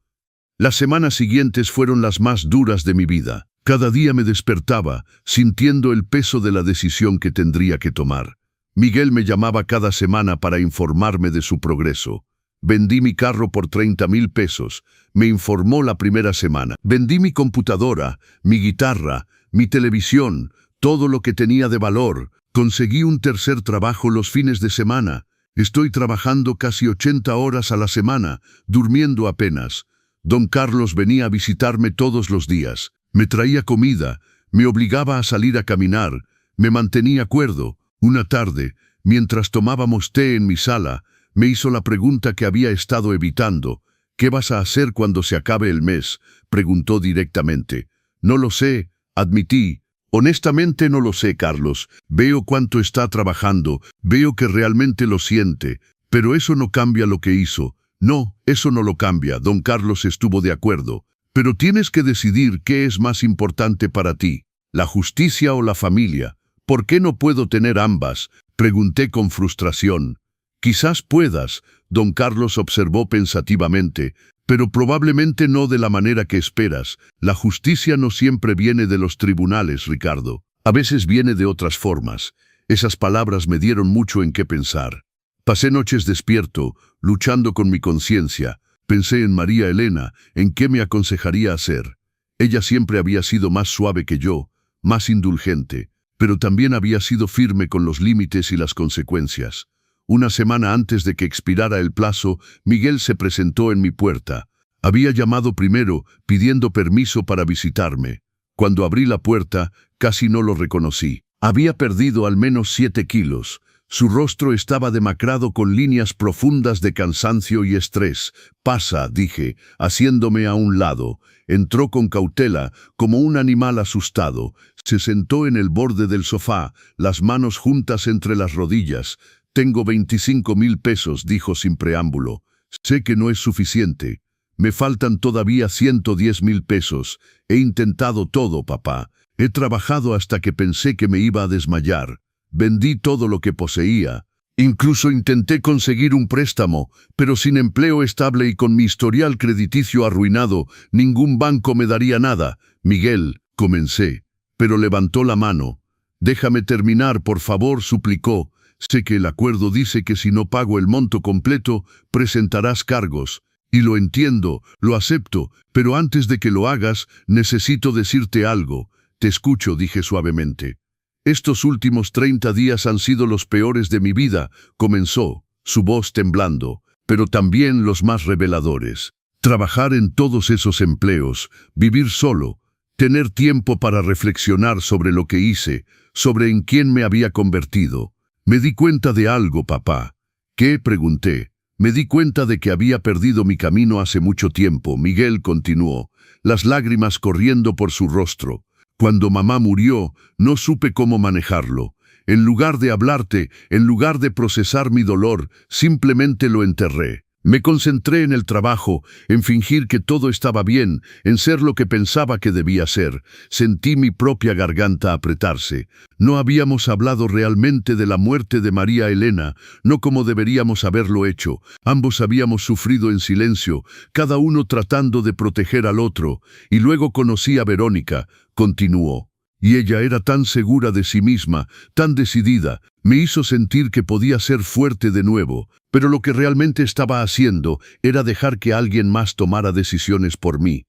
Las semanas siguientes fueron las más duras de mi vida. Cada día me despertaba, sintiendo el peso de la decisión que tendría que tomar. Miguel me llamaba cada semana para informarme de su progreso. Vendí mi carro por 30,000 pesos, me informó la primera semana. Vendí mi computadora, mi guitarra, mi televisión, todo lo que tenía de valor. Conseguí un tercer trabajo los fines de semana. Estoy trabajando casi 80 horas a la semana, durmiendo apenas. Don Carlos venía a visitarme todos los días. Me traía comida, me obligaba a salir a caminar, me mantenía cuerdo. Una tarde, mientras tomábamos té en mi sala, me hizo la pregunta que había estado evitando. «¿Qué vas a hacer cuando se acabe el mes?», preguntó directamente. «No lo sé», admití. «Honestamente no lo sé, Carlos. Veo cuánto está trabajando, veo que realmente lo siente, pero eso no cambia lo que hizo». «No, eso no lo cambia», don Carlos estuvo de acuerdo. «Pero tienes que decidir qué es más importante para ti, la justicia o la familia». «¿Por qué no puedo tener ambas?», pregunté con frustración. «Quizás puedas», don Carlos observó pensativamente, «pero probablemente no de la manera que esperas. La justicia no siempre viene de los tribunales, Ricardo. A veces viene de otras formas». Esas palabras me dieron mucho en qué pensar. Pasé noches despierto, luchando con mi conciencia. Pensé en María Elena, en qué me aconsejaría hacer. Ella siempre había sido más suave que yo, más indulgente, pero también había sido firme con los límites y las consecuencias. Una semana antes de que expirara el plazo, Miguel se presentó en mi puerta. Había llamado primero, pidiendo permiso para visitarme. Cuando abrí la puerta, casi no lo reconocí. Había perdido al menos 7 kilos. Su rostro estaba demacrado con líneas profundas de cansancio y estrés. «Pasa», dije, haciéndome a un lado. Entró con cautela, como un animal asustado. Se sentó en el borde del sofá, las manos juntas entre las rodillas. «Tengo 25,000 pesos», dijo sin preámbulo. «Sé que no es suficiente. Me faltan todavía 110,000 pesos. He intentado todo, papá. He trabajado hasta que pensé que me iba a desmayar. Vendí todo lo que poseía. Incluso intenté conseguir un préstamo, pero sin empleo estable y con mi historial crediticio arruinado, ningún banco me daría nada». «Miguel», comencé. pero levantó la mano. «Déjame terminar, por favor», suplicó. «Sé que el acuerdo dice que si no pago el monto completo, presentarás cargos. Y lo entiendo, lo acepto, pero antes de que lo hagas, necesito decirte algo». «Te escucho», dije suavemente. «Estos últimos 30 días han sido los peores de mi vida», comenzó, su voz temblando, «pero también los más reveladores. Trabajar en todos esos empleos, vivir solo, tener tiempo para reflexionar sobre lo que hice, sobre en quién me había convertido. Me di cuenta de algo, papá». «¿Qué?», pregunté. «Me di cuenta de que había perdido mi camino hace mucho tiempo», Miguel continuó, las lágrimas corriendo por su rostro. «Cuando mamá murió, no supe cómo manejarlo. En lugar de hablarte, en lugar de procesar mi dolor, simplemente lo enterré. Me concentré en el trabajo, en fingir que todo estaba bien, en ser lo que pensaba que debía ser. Sentí mi propia garganta apretarse. No habíamos hablado realmente de la muerte de María Elena, no como deberíamos haberlo hecho. Ambos habíamos sufrido en silencio, cada uno tratando de proteger al otro. Y luego conocí a Verónica», continuó. «Y ella era tan segura de sí misma, tan decidida. Me hizo sentir que podía ser fuerte de nuevo. Pero lo que realmente estaba haciendo era dejar que alguien más tomara decisiones por mí.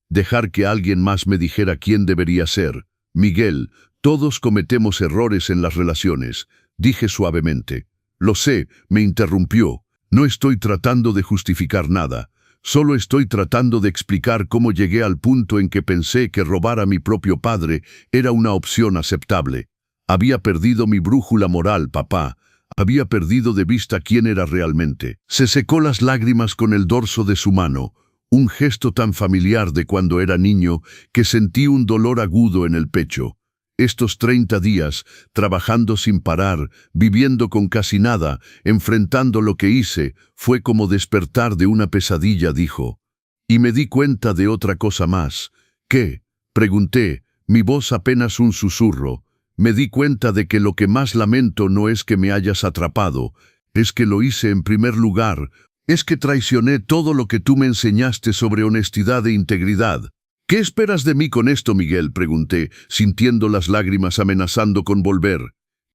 Dejar que alguien más me dijera quién debería ser. Miguel, todos cometemos errores en las relaciones», dije suavemente. «Lo sé», me interrumpió. «No estoy tratando de justificar nada. Solo estoy tratando de explicar cómo llegué al punto en que pensé que robar a mi propio padre era una opción aceptable. Había perdido mi brújula moral, papá. Había perdido de vista quién era realmente». Se secó las lágrimas con el dorso de su mano, un gesto tan familiar de cuando era niño que sentí un dolor agudo en el pecho. Estos 30 días, trabajando sin parar, viviendo con casi nada, enfrentando lo que hice, fue como despertar de una pesadilla, dijo. «Y me di cuenta de otra cosa más». «¿Qué?», pregunté, mi voz apenas un susurro. «Me di cuenta de que lo que más lamento no es que me hayas atrapado, es que lo hice en primer lugar, es que traicioné todo lo que tú me enseñaste sobre honestidad e integridad». «¿Qué esperas de mí con esto, Miguel?», pregunté, sintiendo las lágrimas amenazando con volver.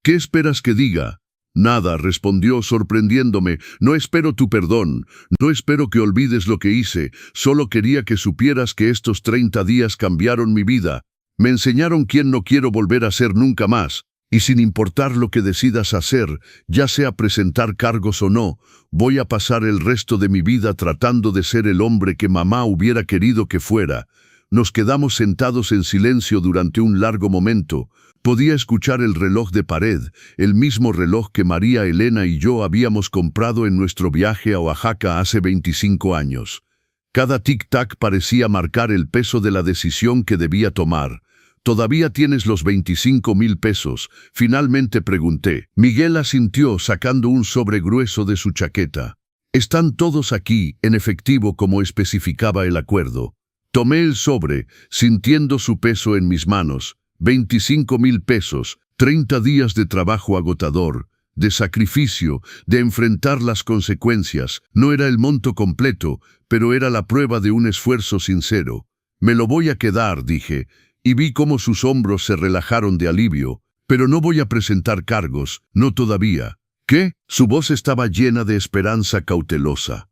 «¿Qué esperas que diga?». «Nada», respondió, sorprendiéndome. «No espero tu perdón, no espero que olvides lo que hice, solo quería que supieras que estos 30 días cambiaron mi vida. Me enseñaron quién no quiero volver a ser nunca más, y sin importar lo que decidas hacer, ya sea presentar cargos o no, voy a pasar el resto de mi vida tratando de ser el hombre que mamá hubiera querido que fuera». Nos quedamos sentados en silencio durante un largo momento. Podía escuchar el reloj de pared, el mismo reloj que María Elena y yo habíamos comprado en nuestro viaje a Oaxaca hace 25 años. Cada tic-tac parecía marcar el peso de la decisión que debía tomar. «¿Todavía tienes los 25,000 pesos?», finalmente pregunté. Miguel asintió sacando un sobre grueso de su chaqueta. «Están todos aquí, en efectivo como especificaba el acuerdo». Tomé el sobre, sintiendo su peso en mis manos. 25,000 pesos, 30 días de trabajo agotador, de sacrificio, de enfrentar las consecuencias. No era el monto completo, pero era la prueba de un esfuerzo sincero. «Me lo voy a quedar», dije, y vi cómo sus hombros se relajaron de alivio. «Pero no voy a presentar cargos, no todavía». «¿Qué?». Su voz estaba llena de esperanza cautelosa.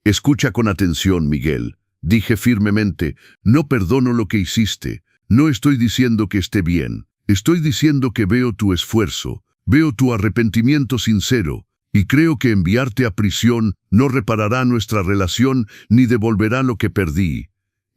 «Escucha con atención, Miguel», dije firmemente. «No perdono lo que hiciste. No estoy diciendo que esté bien. Estoy diciendo que veo tu esfuerzo, veo tu arrepentimiento sincero, y creo que enviarte a prisión no reparará nuestra relación ni devolverá lo que perdí».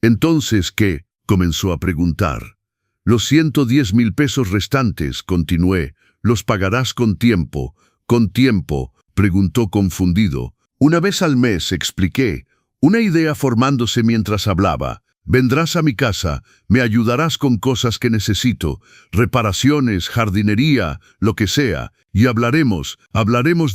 «¿Entonces qué?», comenzó a preguntar. «Los 110,000 pesos restantes», continué, «los pagarás con tiempo». «¿Con tiempo?», preguntó confundido. «Una vez al mes», expliqué, una idea formándose mientras hablaba. «Vendrás a mi casa, me ayudarás con cosas que necesito, reparaciones, jardinería, lo que sea, y hablaremos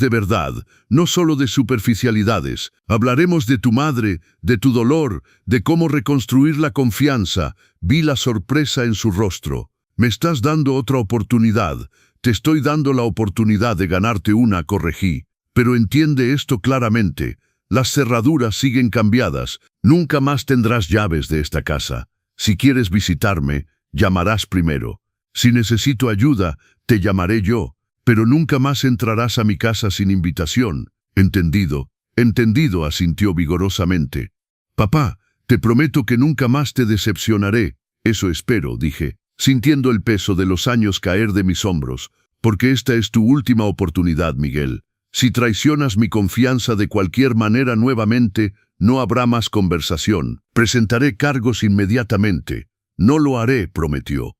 de verdad, no solo de superficialidades. Hablaremos de tu madre, de tu dolor, de cómo reconstruir la confianza». Vi la sorpresa en su rostro. «Me estás dando otra oportunidad. Te estoy dando la oportunidad de ganarte una», corregí. «Pero entiende esto claramente. Las cerraduras siguen cambiadas. Nunca más tendrás llaves de esta casa. Si quieres visitarme, llamarás primero. Si necesito ayuda, te llamaré yo, pero nunca más entrarás a mi casa sin invitación. Entendido, entendido, asintió vigorosamente. Papá, te prometo que nunca más te decepcionaré. Eso espero, dije, sintiendo el peso de los años caer de mis hombros, porque esta es tu última oportunidad, Miguel. Si traicionas mi confianza de cualquier manera nuevamente, no habrá más conversación. Presentaré cargos inmediatamente. No lo haré, prometió.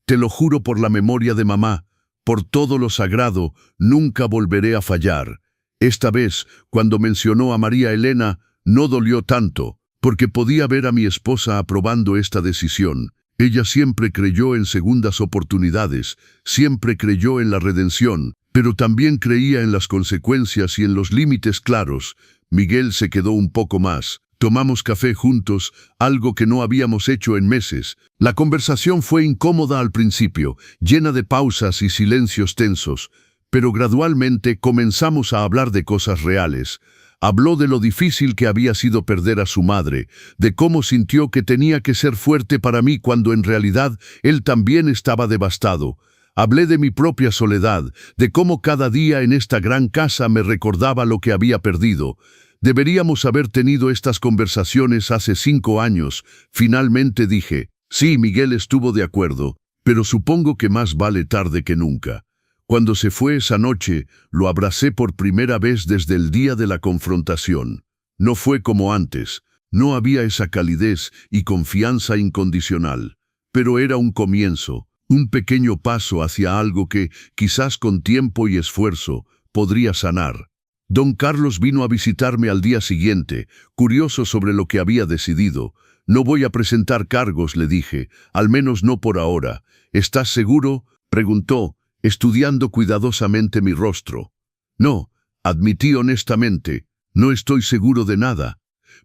Te lo juro por la memoria de mamá, por todo lo sagrado, nunca volveré a fallar. Esta vez, cuando mencionó a María Elena, no dolió tanto, porque podía ver a mi esposa aprobando esta decisión. Ella siempre creyó en segundas oportunidades, siempre creyó en la redención, pero también creía en las consecuencias y en los límites claros. Miguel se quedó un poco más. Tomamos café juntos, algo que no habíamos hecho en meses. La conversación fue incómoda al principio, llena de pausas y silencios tensos, pero gradualmente comenzamos a hablar de cosas reales. Habló de lo difícil que había sido perder a su madre, de cómo sintió que tenía que ser fuerte para mí cuando en realidad él también estaba devastado. Hablé de mi propia soledad, de cómo cada día en esta gran casa me recordaba lo que había perdido. Deberíamos haber tenido estas conversaciones hace 5 años. Finalmente dije, sí, Miguel estuvo de acuerdo, pero supongo que más vale tarde que nunca. Cuando se fue esa noche, lo abracé por primera vez desde el día de la confrontación. No fue como antes, no había esa calidez y confianza incondicional, pero era un comienzo, un pequeño paso hacia algo que, quizás con tiempo y esfuerzo, podría sanar. Don Carlos vino a visitarme al día siguiente, curioso sobre lo que había decidido. No voy a presentar cargos, le dije, al menos no por ahora. ¿Estás seguro?, preguntó, estudiando cuidadosamente mi rostro. No, admití honestamente, no estoy seguro de nada,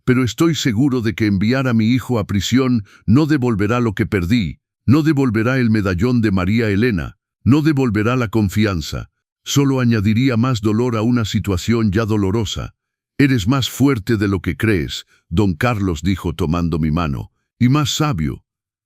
pero estoy seguro de que enviar a mi hijo a prisión no devolverá lo que perdí, no devolverá el medallón de María Elena, no devolverá la confianza. Solo añadiría más dolor a una situación ya dolorosa. Eres más fuerte de lo que crees, don Carlos dijo tomando mi mano, y más sabio.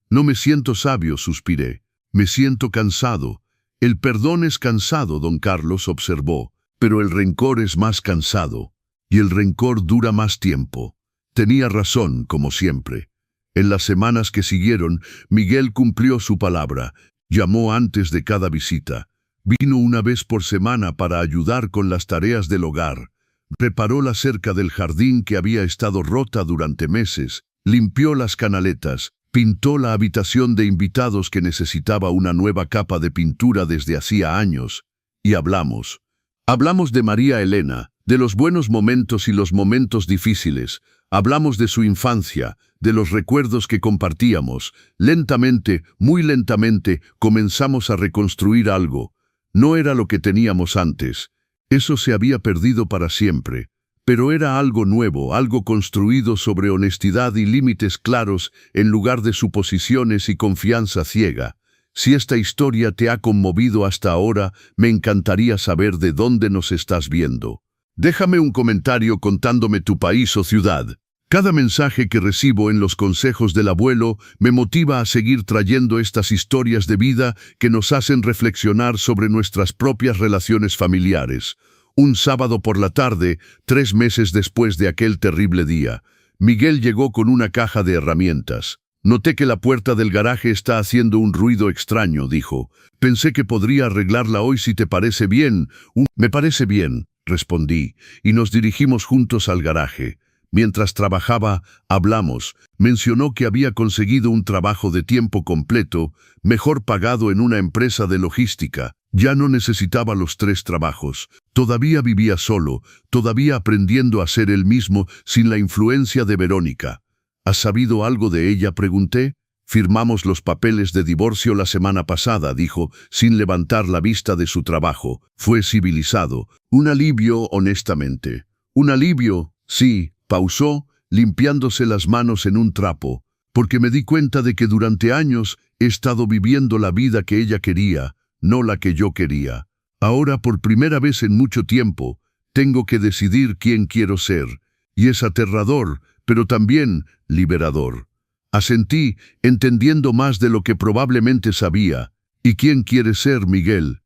No me siento sabio, suspiré. Me siento cansado. El perdón es cansado, don Carlos observó, pero el rencor es más cansado, y el rencor dura más tiempo. Tenía razón, como siempre. En las semanas que siguieron, Miguel cumplió su palabra. Llamó antes de cada visita. Vino una vez por semana para ayudar con las tareas del hogar. Reparó la cerca del jardín que había estado rota durante meses, limpió las canaletas, pintó la habitación de invitados que necesitaba una nueva capa de pintura desde hacía años, y hablamos. Hablamos de María Elena, de los buenos momentos y los momentos difíciles. Hablamos de su infancia, de los recuerdos que compartíamos. Lentamente, muy lentamente, comenzamos a reconstruir algo. No era lo que teníamos antes. Eso se había perdido para siempre. Pero era algo nuevo, algo construido sobre honestidad y límites claros en lugar de suposiciones y confianza ciega. Si esta historia te ha conmovido hasta ahora, me encantaría saber de dónde nos estás viendo. Déjame un comentario contándome tu país o ciudad. Cada mensaje que recibo en los consejos del abuelo me motiva a seguir trayendo estas historias de vida que nos hacen reflexionar sobre nuestras propias relaciones familiares. Un sábado por la tarde, 3 meses después de aquel terrible día, Miguel llegó con una caja de herramientas. Noté que la puerta del garaje está haciendo un ruido extraño, dijo. Pensé que podría arreglarla hoy si te parece bien. Me parece bien, respondí, y nos dirigimos juntos al garaje. Mientras trabajaba, hablamos. Mencionó que había conseguido un trabajo de tiempo completo, mejor pagado en una empresa de logística. Ya no necesitaba los 3 trabajos. Todavía vivía solo, todavía aprendiendo a ser él mismo sin la influencia de Verónica. ¿Has sabido algo de ella?, pregunté. Firmamos los papeles de divorcio la semana pasada, dijo, sin levantar la vista de su trabajo. Fue civilizado. Un alivio, honestamente. Un alivio, sí. Pausó, limpiándose las manos en un trapo, porque me di cuenta de que durante años he estado viviendo la vida que ella quería, no la que yo quería. Ahora, por primera vez en mucho tiempo, tengo que decidir quién quiero ser, y es aterrador, pero también liberador. Asentí, entendiendo más de lo que probablemente sabía. ¿Y quién quieres ser, Miguel?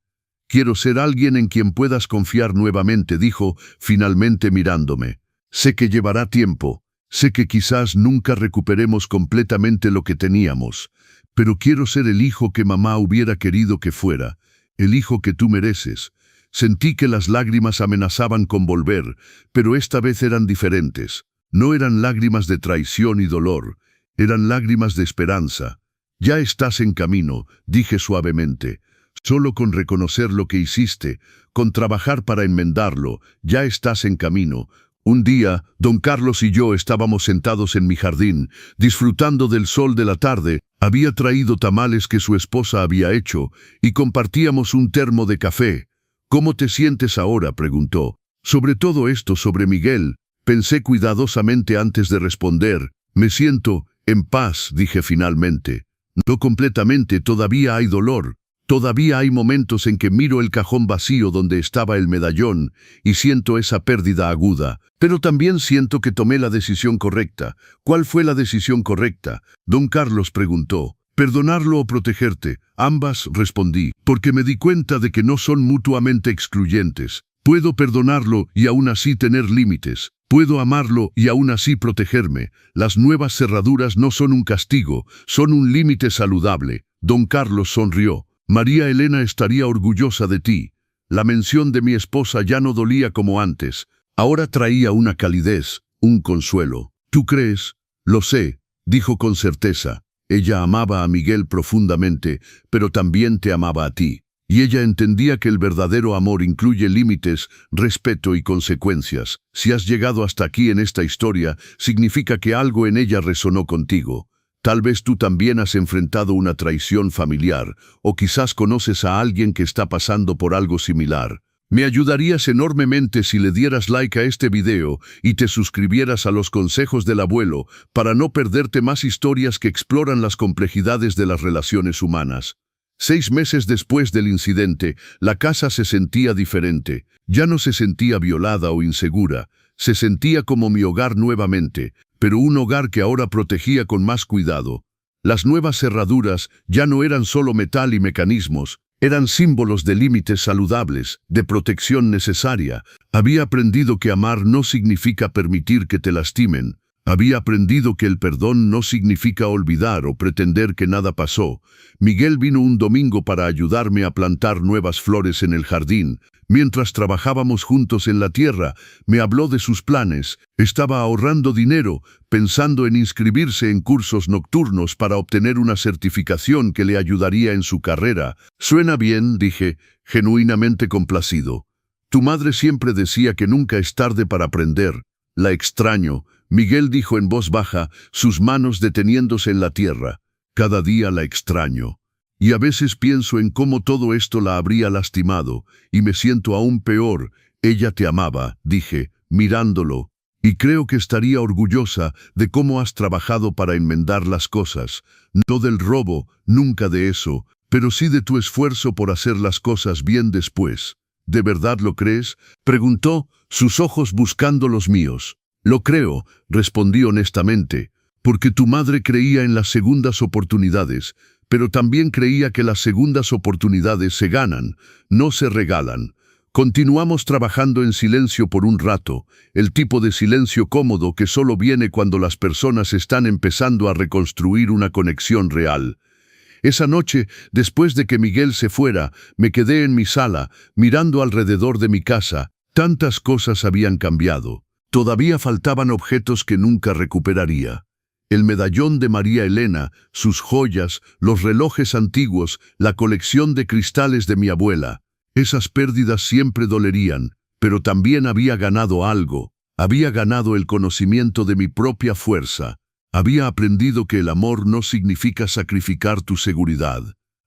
Quiero ser alguien en quien puedas confiar nuevamente, dijo, finalmente mirándome. Sé que llevará tiempo. Sé que quizás nunca recuperemos completamente lo que teníamos. Pero quiero ser el hijo que mamá hubiera querido que fuera. El hijo que tú mereces. Sentí que las lágrimas amenazaban con volver, pero esta vez eran diferentes. No eran lágrimas de traición y dolor. Eran lágrimas de esperanza. Ya estás en camino, dije suavemente. Solo con reconocer lo que hiciste, con trabajar para enmendarlo, ya estás en camino. Un día, don Carlos y yo estábamos sentados en mi jardín, disfrutando del sol de la tarde. Había traído tamales que su esposa había hecho, y compartíamos un termo de café. ¿Cómo te sientes ahora?, preguntó. Sobre todo esto, sobre Miguel. Pensé cuidadosamente antes de responder. Me siento en paz, dije finalmente. No completamente, todavía hay dolor. Todavía hay momentos en que miro el cajón vacío donde estaba el medallón y siento esa pérdida aguda. Pero también siento que tomé la decisión correcta. ¿Cuál fue la decisión correcta?, don Carlos preguntó. ¿Perdonarlo o protegerte? Ambas, respondí, porque me di cuenta de que no son mutuamente excluyentes. Puedo perdonarlo y aún así tener límites. Puedo amarlo y aún así protegerme. Las nuevas cerraduras no son un castigo, son un límite saludable. Don Carlos sonrió. María Elena estaría orgullosa de ti. La mención de mi esposa ya no dolía como antes. Ahora traía una calidez, un consuelo. ¿Tú crees? Lo sé, dijo con certeza. Ella amaba a Miguel profundamente, pero también te amaba a ti. Y ella entendía que el verdadero amor incluye límites, respeto y consecuencias. Si has llegado hasta aquí en esta historia, significa que algo en ella resonó contigo. Tal vez tú también has enfrentado una traición familiar, o quizás conoces a alguien que está pasando por algo similar. Me ayudarías enormemente si le dieras like a este video y te suscribieras a los consejos del abuelo para no perderte más historias que exploran las complejidades de las relaciones humanas. 6 meses después del incidente, la casa se sentía diferente. Ya no se sentía violada o insegura. Se sentía como mi hogar nuevamente, pero un hogar que ahora protegía con más cuidado. Las nuevas cerraduras ya no eran solo metal y mecanismos, eran símbolos de límites saludables, de protección necesaria. Había aprendido que amar no significa permitir que te lastimen. Había aprendido que el perdón no significa olvidar o pretender que nada pasó. Miguel vino un domingo para ayudarme a plantar nuevas flores en el jardín. Mientras trabajábamos juntos en la tierra, me habló de sus planes. Estaba ahorrando dinero, pensando en inscribirse en cursos nocturnos para obtener una certificación que le ayudaría en su carrera. Suena bien, dije, genuinamente complacido. Tu madre siempre decía que nunca es tarde para aprender. La extraño, Miguel dijo en voz baja, sus manos deteniéndose en la tierra. Cada día la extraño. Y a veces pienso en cómo todo esto la habría lastimado, y me siento aún peor. Ella te amaba, dije, mirándolo, y creo que estaría orgullosa de cómo has trabajado para enmendar las cosas. No del robo, nunca de eso, pero sí de tu esfuerzo por hacer las cosas bien después. ¿De verdad lo crees?, preguntó, sus ojos buscando los míos. Lo creo, respondí honestamente, porque tu madre creía en las segundas oportunidades, pero también creía que las segundas oportunidades se ganan, no se regalan. Continuamos trabajando en silencio por un rato, el tipo de silencio cómodo que solo viene cuando las personas están empezando a reconstruir una conexión real. Esa noche, después de que Miguel se fuera, me quedé en mi sala, mirando alrededor de mi casa. Tantas cosas habían cambiado. Todavía faltaban objetos que nunca recuperaría. El medallón de María Elena, sus joyas, los relojes antiguos, la colección de cristales de mi abuela. Esas pérdidas siempre dolerían, pero también había ganado algo. Había ganado el conocimiento de mi propia fuerza. Había aprendido que el amor no significa sacrificar tu seguridad.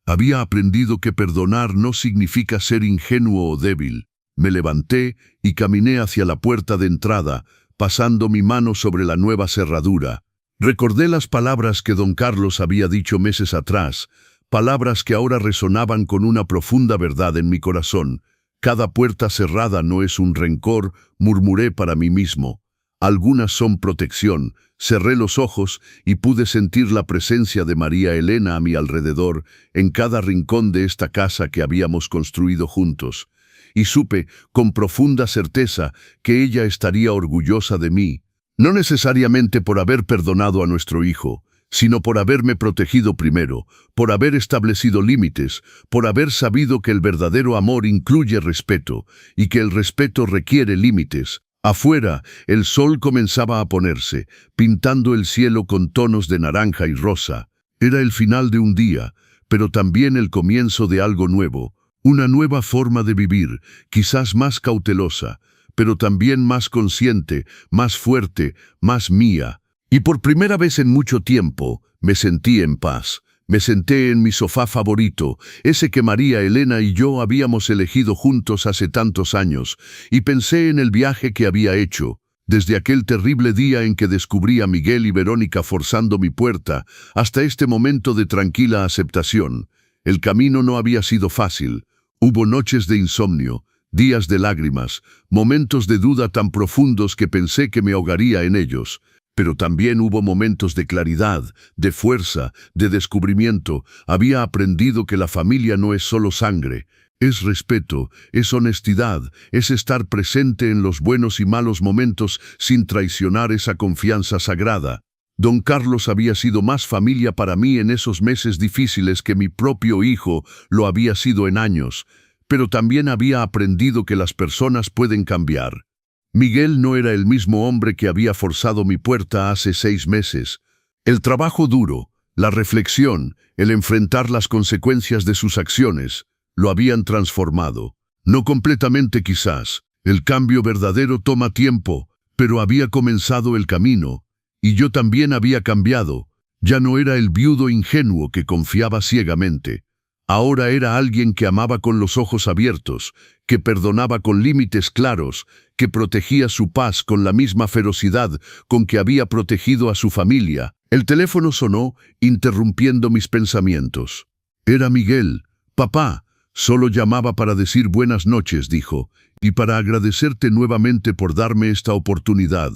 Había aprendido que perdonar no significa ser ingenuo o débil. Me levanté y caminé hacia la puerta de entrada, pasando mi mano sobre la nueva cerradura. Recordé las palabras que don Carlos había dicho meses atrás, palabras que ahora resonaban con una profunda verdad en mi corazón. Cada puerta cerrada no es un rencor, murmuré para mí mismo. algunas son protección. Cerré los ojos y pude sentir la presencia de María Elena a mi alrededor, en cada rincón de esta casa que habíamos construido juntos. Y supe, con profunda certeza, que ella estaría orgullosa de mí, no necesariamente por haber perdonado a nuestro hijo, sino por haberme protegido primero, por haber establecido límites, por haber sabido que el verdadero amor incluye respeto, y que el respeto requiere límites. Afuera, el sol comenzaba a ponerse, pintando el cielo con tonos de naranja y rosa. Era el final de un día, pero también el comienzo de algo nuevo, una nueva forma de vivir, quizás más cautelosa, pero también más consciente, más fuerte, más mía. Y por primera vez en mucho tiempo, me sentí en paz. Me senté en mi sofá favorito, ese que María Elena y yo habíamos elegido juntos hace tantos años, y pensé en el viaje que había hecho, desde aquel terrible día en que descubrí a Miguel y Verónica forzando mi puerta, hasta este momento de tranquila aceptación. El camino no había sido fácil. Hubo noches de insomnio, días de lágrimas, momentos de duda tan profundos que pensé que me ahogaría en ellos. Pero también hubo momentos de claridad, de fuerza, de descubrimiento. Había aprendido que la familia no es solo sangre, es respeto, es honestidad, es estar presente en los buenos y malos momentos sin traicionar esa confianza sagrada. Don Carlos había sido más familia para mí en esos meses difíciles que mi propio hijo lo había sido en años, pero también había aprendido que las personas pueden cambiar. Miguel no era el mismo hombre que había forzado mi puerta hace 6 meses. El trabajo duro, la reflexión, el enfrentar las consecuencias de sus acciones, lo habían transformado. No completamente quizás, el cambio verdadero toma tiempo, pero había comenzado el camino, y yo también había cambiado. Ya no era el viudo ingenuo que confiaba ciegamente. Ahora era alguien que amaba con los ojos abiertos, que perdonaba con límites claros, que protegía su paz con la misma ferocidad con que había protegido a su familia. El teléfono sonó, interrumpiendo mis pensamientos. Era Miguel. Papá, solo llamaba para decir buenas noches, dijo, y para agradecerte nuevamente por darme esta oportunidad.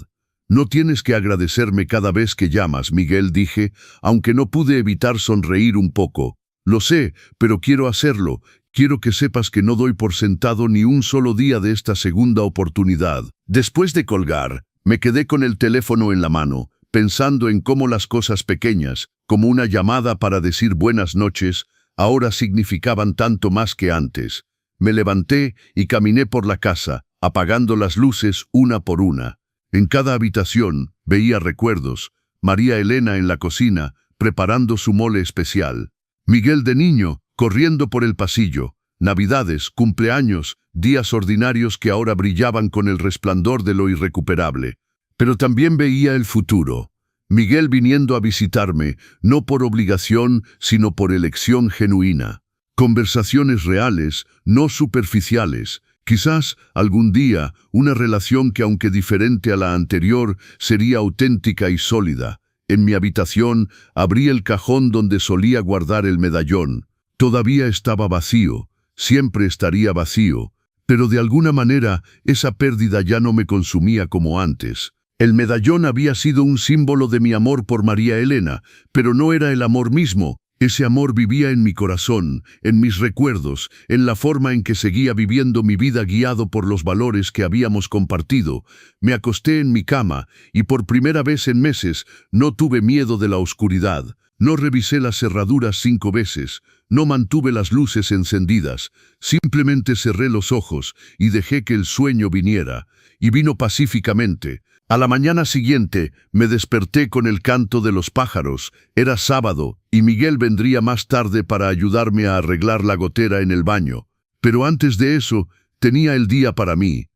No tienes que agradecerme cada vez que llamas, Miguel, dije, aunque no pude evitar sonreír un poco. Lo sé, pero quiero hacerlo. Quiero que sepas que no doy por sentado ni un solo día de esta segunda oportunidad. Después de colgar, me quedé con el teléfono en la mano, pensando en cómo las cosas pequeñas, como una llamada para decir buenas noches, ahora significaban tanto más que antes. Me levanté y caminé por la casa, apagando las luces una por una. En cada habitación veía recuerdos. María Elena en la cocina, preparando su mole especial. Miguel de niño, corriendo por el pasillo. Navidades, cumpleaños, días ordinarios que ahora brillaban con el resplandor de lo irrecuperable. Pero también veía el futuro. Miguel viniendo a visitarme, no por obligación, sino por elección genuina. Conversaciones reales, no superficiales. Quizás, algún día, una relación que, aunque diferente a la anterior, sería auténtica y sólida. En mi habitación, abrí el cajón donde solía guardar el medallón. Todavía estaba vacío, siempre estaría vacío, pero de alguna manera esa pérdida ya no me consumía como antes. El medallón había sido un símbolo de mi amor por María Elena, pero no era el amor mismo. Ese amor vivía en mi corazón, en mis recuerdos, en la forma en que seguía viviendo mi vida guiado por los valores que habíamos compartido. Me acosté en mi cama y por primera vez en meses no tuve miedo de la oscuridad. No revisé las cerraduras 5 veces, no mantuve las luces encendidas. Simplemente cerré los ojos y dejé que el sueño viniera. Y vino pacíficamente. A la mañana siguiente me desperté con el canto de los pájaros. Era sábado y Miguel vendría más tarde para ayudarme a arreglar la gotera en el baño. Pero antes de eso, tenía el día para mí.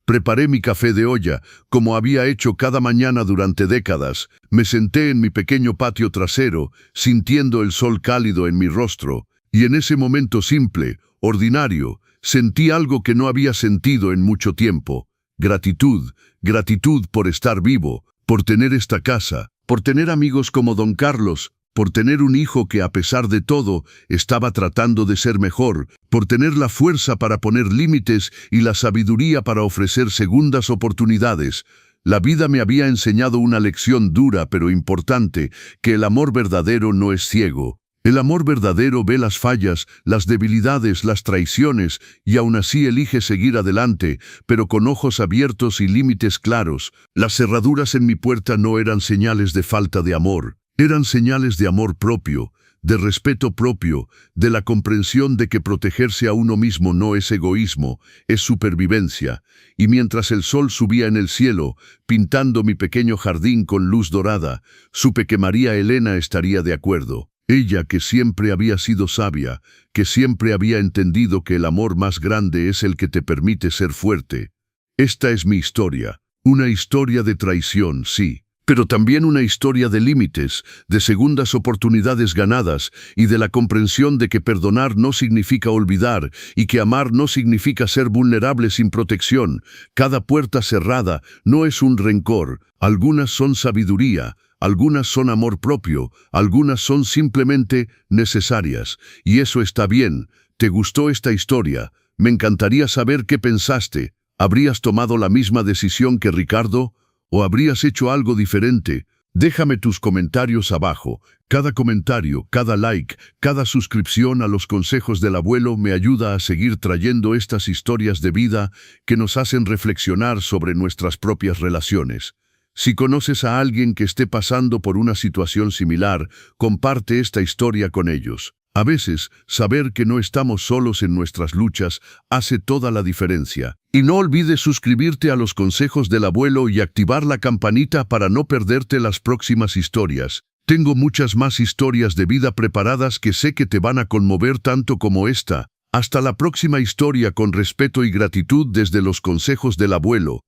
Preparé mi café de olla, como había hecho cada mañana durante décadas. Me senté en mi pequeño patio trasero, sintiendo el sol cálido en mi rostro. Y en ese momento simple, ordinario, sentí algo que no había sentido en mucho tiempo. Gratitud, gratitud por estar vivo, por tener esta casa, por tener amigos como Don Carlos, por tener un hijo que a pesar de todo estaba tratando de ser mejor, por tener la fuerza para poner límites y la sabiduría para ofrecer segundas oportunidades. La vida me había enseñado una lección dura pero importante, que el amor verdadero no es ciego. El amor verdadero ve las fallas, las debilidades, las traiciones, y aún así elige seguir adelante, pero con ojos abiertos y límites claros. Las cerraduras en mi puerta no eran señales de falta de amor, eran señales de amor propio, de respeto propio, de la comprensión de que protegerse a uno mismo no es egoísmo, es supervivencia. Y mientras el sol subía en el cielo, pintando mi pequeño jardín con luz dorada, supe que María Elena estaría de acuerdo. Ella, que siempre había sido sabia, que siempre había entendido que el amor más grande es el que te permite ser fuerte. Esta es mi historia, una historia de traición, sí, pero también una historia de límites, de segundas oportunidades ganadas y de la comprensión de que perdonar no significa olvidar y que amar no significa ser vulnerable sin protección. Cada puerta cerrada no es un rencor, algunas son sabiduría, algunas son amor propio, algunas son simplemente necesarias. Y eso está bien. ¿Te gustó esta historia? Me encantaría saber qué pensaste. ¿Habrías tomado la misma decisión que Ricardo? ¿O habrías hecho algo diferente? Déjame tus comentarios abajo. Cada comentario, cada like, cada suscripción a los consejos del abuelo me ayuda a seguir trayendo estas historias de vida que nos hacen reflexionar sobre nuestras propias relaciones. Si conoces a alguien que esté pasando por una situación similar, comparte esta historia con ellos. A veces, saber que no estamos solos en nuestras luchas hace toda la diferencia. Y no olvides suscribirte a los consejos del abuelo y activar la campanita para no perderte las próximas historias. Tengo muchas más historias de vida preparadas que sé que te van a conmover tanto como esta. Hasta la próxima historia, con respeto y gratitud desde los consejos del abuelo.